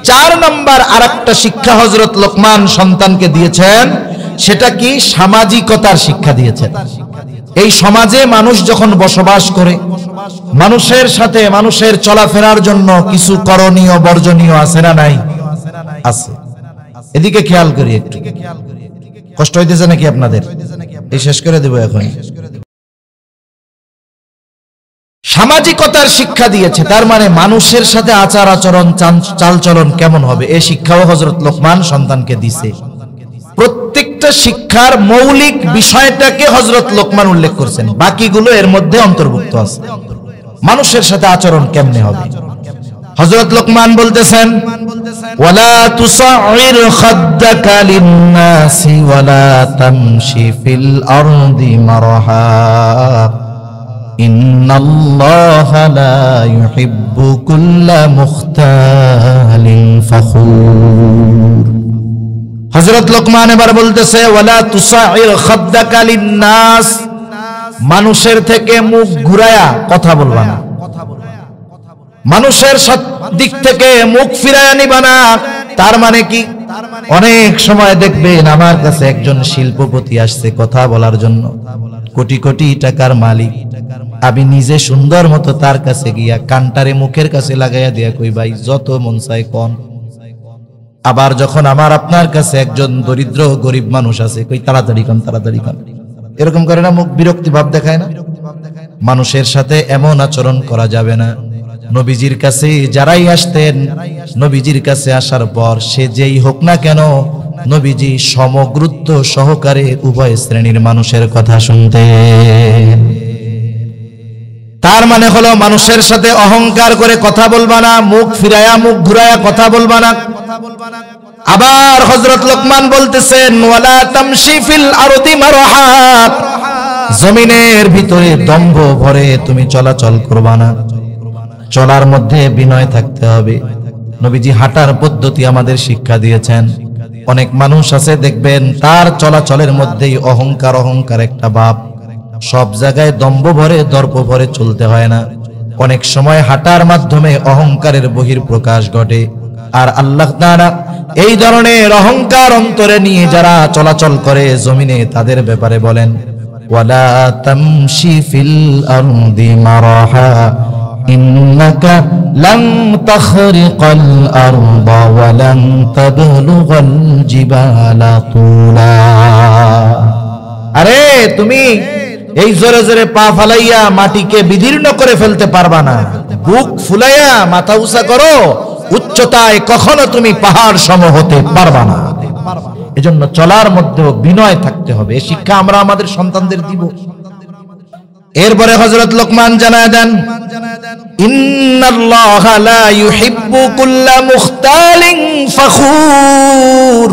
4 নাম্বার আরেকটা শিক্ষা হযরত লোকমান সন্তানকে দিয়েছেন, সেটা কি? সামাজিকতার শিক্ষা দিয়েছেন। এই সমাজে মানুষ যখন বসবাস করে, মানুষের সাথে মানুষের চলাফেরার জন্য কিছু করণীয় বর্জনীয় আছে না নাই? আছে। এদিকে খেয়াল করি একটু। কষ্ট হইতেছে নাকি আপনাদের? এই শেষ করে দেব এখন। সামাজিকতার শিক্ষা দিয়েছে, তার মানে মানুষের সাথে আচার আচরণ চালচলন কেমন হবে, এই শিক্ষাও হযরত লোকমান সন্তানকে দিছে। প্রত্যেকটা শিক্ষার মৌলিক বিষয়টাকে হযরত লোকমান উল্লেখ করছেন, বাকিগুলো এর মধ্যে অন্তর্ভুক্ত আছে। মানুষের সাথে আচরণ কেমনে হবে, হযরত লোকমান বলতেছেন, ওয়ালা তুসাইর খাদ্দাকা লিন-নাসি ওয়ালা তামশি ফিল আরদি মারহা ইন্নাল্লাহা লা ইউহিব্বু কুল্লা মুখতালিন ফখুর। হযরত লোকমান এবার বলতেছে, ওয়ালা তুসাইর খাদ্দাকা লিন-নাস, মানুষের থেকে মুখ ঘুরায়া কথা বলবা না, মানুষের দিক থেকে মুখ ফিরায়া নিবা না। তার মানে কি? অনেক সময় দেখবেন আমার কাছে একজন শিল্পপতি আসছে কথা বলার জন্য, কোটি কোটি টাকার মালিক, আমি নিজে সুন্দর মতো তার কাছে গিয়া কানটারে মুখের কাছে লাগাইয়া দিয়া কই, ভাই যত মন চায় কোন। আবার যখন আমার আপনার কাছে একজন দরিদ্র গরিব মানুষ আছে, কই তাড়াতাড়ি কোন, তাড়াতাড়ি কোন, এরকম করে না? মুখ বিরক্তি ভাব দেখায় না? মানুষের সাথে এমন আচরণ করা যাবে না। নবীজির কাছে যারাই আসতেন, নবীজির কাছে আসার পর সে যেই হোক না কেন, নবীজি সমগুরুত্ব সহকারে উভয় শ্রেণীর মানুষের কথা শুনতেন। তার মানে হলো মানুষের সাথে অহংকার করে কথা বলবা না, মুখ ফিরায়া মুখ ঘুরায়া কথা বলবা না। আবার হযরত লোকমান বলতেছেন, ওয়ালা তামশি ফিল আরদি মারহা, জমিনের ভিতরে দম্ভ ভরে তুমি চলাচল করবা না, চলার মধ্যে বিনয় থাকতে হবে। নবীজি হাঁটার পদ্ধতি আমাদের শিক্ষা দিয়েছেন। অনেক মানুষ আছে দেখবেন তার চলাচলের মধ্যেই অহংকার অহংকার একটা ভাব, সব জায়গায় দম্ভ ভরে দর্প ভরে চলতে হয় না। অনেক সময় হাঁটার মাধ্যমে অহংকারের বহিঃপ্রকাশ ঘটে। আর আল্লাহ তাআলা এই ধরনের অহংকার অন্তরে নিয়ে যারা চলাচল করে জমিনে, তাদের ব্যাপারে বলেন, ওয়ালা তামশি ফিল আরদি মারহা ইন্নাকা লান তাখরিকাল আরদা ওয়া লান তাবলুগাল জিবালা তুলা। আরে তুমি এই জোরে জোরে পা ফালাইয়া মাটিকে বিদীর্ণ করে ফেলতে পারবা না, বুক ফুলাইয়া মাথা উঁচা করো, উচ্চতায় কখনো তুমি পাহাড় সম হতে পারবা না। এজন্য চলার মধ্যেও বিনয় থাকতে হবে। এই শিক্ষা আমরা আমাদের সন্তানদের দিব। এরপরে হযরত লোকমান জানায় দেন, ইন্নাল্লাহা লা ইউহিব্বু কুল্লা মুখতালিন ফখুর।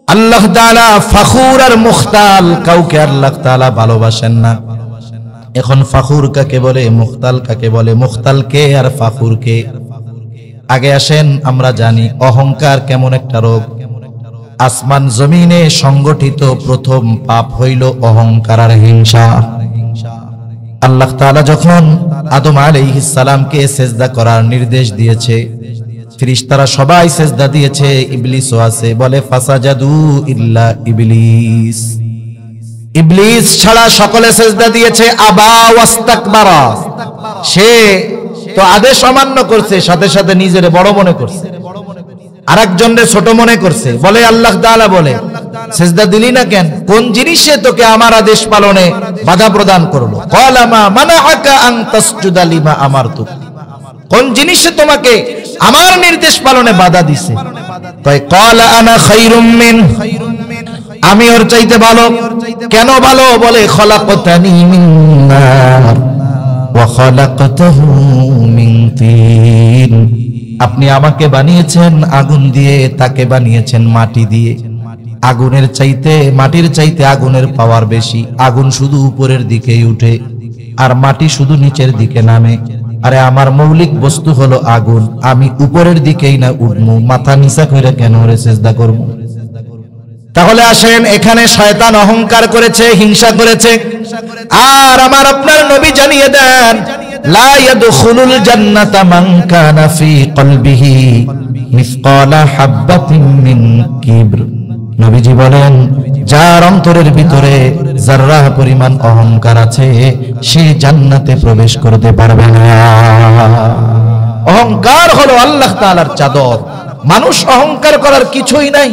আল্লাহ তাআলা ফখুর আর মুখতাল কাউকে আল্লাহ তাআলা ভালোবাসেন না। এখন ফখুর কাকে বলে, মুখতাল কাকে বলে, মুখতাল কে আর ফখুর কে? আগে আসেন আমরা জানি অহংকার কেমন একটা রোগ। আসমান জমিনে সংগঠিত প্রথম পাপ হইল অহংকার আর হিংসা। আল্লাহ তাআলা যখন আদম আলাইহিস সালামকে সিজদা করার নির্দেশ দিয়েছে, ফেরেশতারা সবাই সিজদা দিয়েছে, ইবলিসও আছে, বলে ফাসাজাদু ইল্লা ইবলিস। ইবলিস ছাড়া সকলে সিজদা দিয়েছে। আবা ওয়াস্তাকবারা, সে তো আদেশ অমান্য করছে, সাথে সাথে নিজেরে বড় মনে করছে, আরেকজনকে ছোট মনে করছে। বলে আল্লাহ তাআলা বলে, সিজদা দিলি না কেন? কোন জিনিসে তোকে আমার আদেশ পালনে বাধা প্রদান করলো? ক্বালা মা মানাআকা আন তাসজুদা লিমা আমারতুক, কোন জিনিসে তোমাকে আমার নির্দেশ পালনে বাধা দিছে? তাই ক্বালা আনা খায়রুম মিন, আমি ওর চাইতে ভালো। কেন ভালো? বলে খলাকতানি মিন নার ওয়া খলাকতাহু মিন তিন, আপনি আমাকে বানিয়েছেন আগুন দিয়ে, তাকে বানিয়েছেন মাটি দিয়ে। আগুনের চাইতে মাটির চাইতে আগুনের পাওয়ার বেশি। আগুন শুধু উপরের দিকেই উঠে আর মাটি শুধু নিচের দিকে নামে। আরে আমার মৌলিক বস্তু হলো আগুন, আমি উপরের দিকেই না উঠবো, মাথা নিচা করে কেন ওরে সিজদা করব? তাহলে আসেন, এখানে শয়তান অহংকার করেছে, হিংসা করেছে। আর আমার আপনার নবী জানিয়ে দেন, লা ইয়াদখুলুল জান্নাতা মান কানা ফি কলবিহি মিসকালা হাববাতিন মিন কিবর। নবীজি বলেন, যার অন্তরের ভিতরে যাররা পরিমাণ অহংকার আছে সে জান্নাতে প্রবেশ করতে পারবে না। অহংকার হলো আল্লাহ তাআলার চাদর। মানুষ অহংকার করার কিছুই নাই।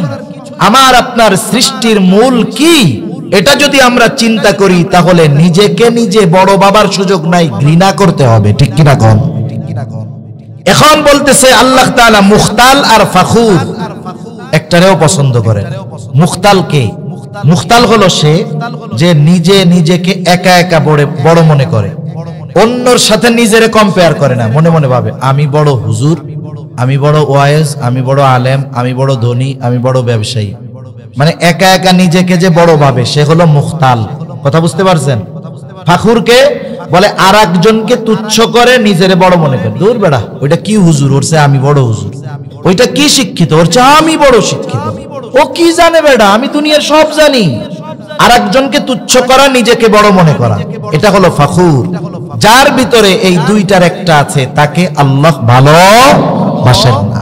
আমার আপনার সৃষ্টির মূল কি এটা যদি আমরা চিন্তা করি তাহলে নিজেকে নিজে বড় বাবার সুযোগ নাই, ঘৃণা করতে হবে। ঠিক কিনা কোন? এখন বলতেছে আল্লাহ তাআলা মুখতাল আর ফাখুর একটারেও পছন্দ করেন। মুখতাল কে? মুখতাল হলো সে যে নিজে নিজেকে একা একা বড় মনে করে, অন্যর সাথে নিজেরে কম্পেয়ার করে না। মনে মনে ভাবে আমি বড় হুজুর, আমি বড় ওয়াইজ, আমি বড় আলেম, আমি বড় ধনী, আমি বড় ব্যবসায়ী। মানে একা একা নিজেকে যে বড় ভাবে সে হলো মুখতাল। কথা বুঝতে পারছেন? ফাখুরকে বলে আর একজনকে তুচ্ছ করে নিজেরে বড় মনে করে। দূর বেড়া, ওইটা কি হুজুর, ওর চেয়ে আমি বড় হুজুর। ওইটা কি শিক্ষিত, ওর চেয়ে আমি বড় শিক্ষিত। ও কি জানে বেড়া, আমি দুনিয়ার সব জানি। আর একজনকে তুচ্ছ করা, নিজেকে বড় মনে করা, এটা হলো ফাখুর। যার ভিতরে এই দুইটার একটা আছে তাকে আল্লাহ ভালোবাসেন না।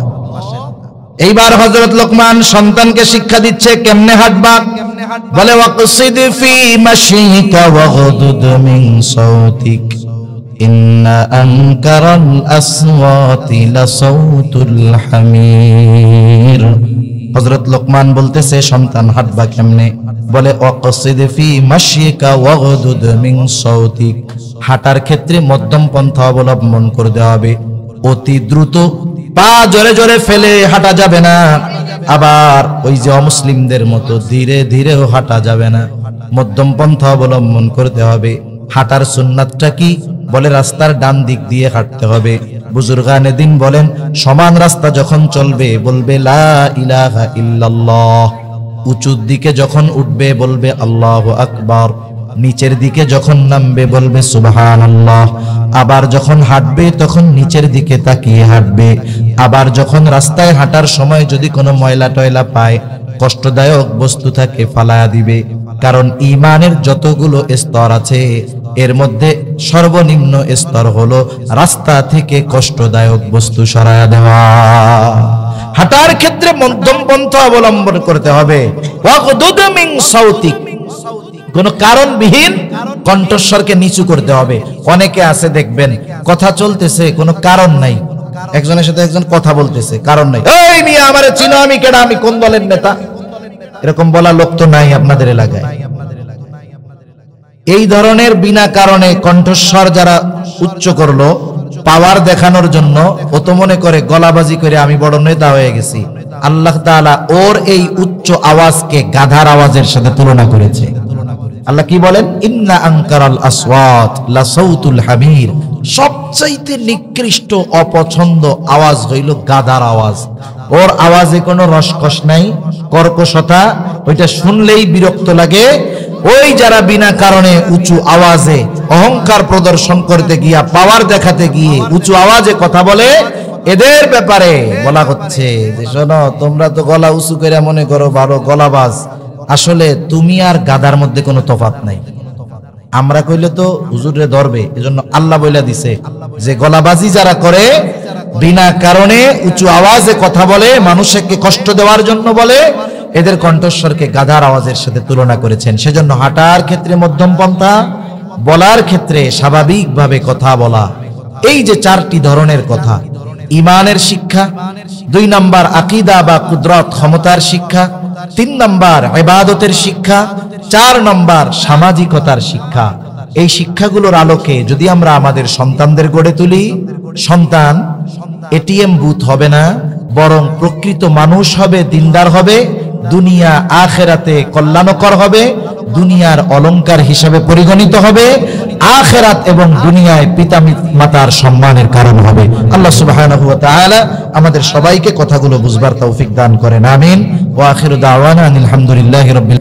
এইবার হযরত লোকমান সন্তানকে শিক্ষা দিচ্ছে কেমনে হাঁটবা। বলে ওয়াকসিদ ফি মাশিকা ওয়াগদুদ মিন সাউতিক ইন্না আনকারাল আসওয়াতি লাসাউতুল হামির। হযরত লোকমান বলতেছে সন্তান হাঁটবা কেমনে? বলে ওয়াকসিদ ফি মাশিকা ওয়াগদুদ মিন সাউতিক, হাঁটার ক্ষেত্রে মধ্যম পন্থা অবলম্বন করতে হবে। অতি দ্রুত পা জোরে জোরে ফেলে হাঁটা যাবে না, আবার ওই যে অমুসলিমদের মতো ধীরে ধীরেও হাঁটা যাবে না। মধ্যম পন্থা অবলম্বন করতে হবে। হাঁটার সুন্নাতটা কি? বলে রাস্তার ডান দিক দিয়ে হাঁটতে হবে। বুজুর্গানে দিন বলেন সমান রাস্তা যখন চলবে বলবে লা ইলাহা ইল্লাল্লাহ, উঁচুর দিকে যখন উঠবে বলবে আল্লাহু আকবার, নিচের দিকে যখন নামবে বলবে সুবহানাল্লাহ। আবার যখন হাঁটবে তখন নিচের দিকে তাকিয়ে হাঁটবে। আবার যখন রাস্তায় হাঁটার সময় যদি কোনো ময়লা টয়লা পায়, কষ্টদায়ক বস্তু থাকে, ফালায়া দিবে। কারণ ঈমানের যতগুলো স্তর আছে এর মধ্যে সর্বনিম্ন স্তর হলো রাস্তা থেকে কষ্টদায়ক বস্তু সরায়া দেওয়া। হাঁটার ক্ষেত্রে মধ্যম পন্থা অবলম্বন করতে হবে। ওয়াগদুদ মিন সাউতিক, কোন কারণবিহীন কণ্ঠস্বরকে নিচু করতে হবে। অনেকে আছে দেখবেন কথা চলতেছে কোনো কারণ নাই, একজনের সাথে একজন কথা বলতেছে কারণ নাই, এই মিয়া আমারে চিনো, আমি কেডা, আমি কোন দলের নেতা, এরকম বলা লোক তো নাই আপনাদের এলাকায়। এই ধরনের বিনা কারণে কণ্ঠস্বর যারা উচ্চ করলো পাওয়ার দেখানোর জন্য, ও তো মনে করে গলাবাজি করে আমি বড় নেতা হয়ে গেছি। আল্লাহ তাআলা ওর এই উচ্চ আওয়াজকে গাধার আওয়াজের সাথে তুলনা করেছে। আল্লাহ কি বলেন? ইন্না আনকারাল আসওয়াত লাসাউতুল হামির, সবচাইতে নিকৃষ্ট অপছন্দ আওয়াজ হইল গাধার আওয়াজ। ওর আওয়াজে কোনো রসকস নাই, কর্কশতা, ওইটা শুনলেই বিরক্ত লাগে। ওই যারা বিনা কারণে উঁচু আওয়াজে অহংকার প্রদর্শন করতে গিয়া, পাওয়ার দেখাতে গিয়ে উঁচু আওয়াজে কথা বলে, এদের ব্যাপারে বলা হচ্ছে যে শোনো, তোমরা তো গলা উঁচু করে মনে করো ভালো গলাবাজ, আসলে তুমি আর গাধার মধ্যে কোনো তফাৎ নাই। আমরা কইলে তো হুজুরে ধরবে, এজন্য আল্লাহ বইলা দিছে যে গলাবাজি যারা করে, বিনা কারণে উঁচু আওয়াজে কথা বলে, মানুষকে কষ্ট দেওয়ার জন্য বলে, এদের কণ্ঠস্বরকে গাধার আওয়াজের সাথে তুলনা করেছেন। সেজন্য হাঁটার ক্ষেত্রে মধ্যম পন্থা, বলার ক্ষেত্রে স্বাভাবিকভাবে কথা বলা। এই যে চারটি ধরনের কথা, ঈমানের শিক্ষা, 2 নাম্বার আকীদা বা কুদরত ক্ষমতার শিক্ষা, 3 নাম্বার ইবাদতের শিক্ষা, 4 নাম্বার সামাজিকতার শিক্ষা। এই শিক্ষাগুলোর আলোকে যদি আমরা আমাদের সন্তানদের গড়ে তুলি, সন্তান এটিএম বুথ হবে না, বরং প্রকৃত মানুষ হবে, দিনদার হবে, দুনিয়া আখেরাতে কল্যাণকর হবে, দুনিয়ার অলংকার হিসাবে পরিগণিত হবে, আখেরাত এবং দুনিয়ায় পিতা মাতার সম্মানের কারণ হবে। আল্লাহ সুবহানাহু ওয়া তাআলা আমাদের সবাইকে কথাগুলো বুঝবার তৌফিক দান করেন। আমিন। ওয়া আখিরু দাওয়ানা আলহামদুলিল্লাহি রাব্বিল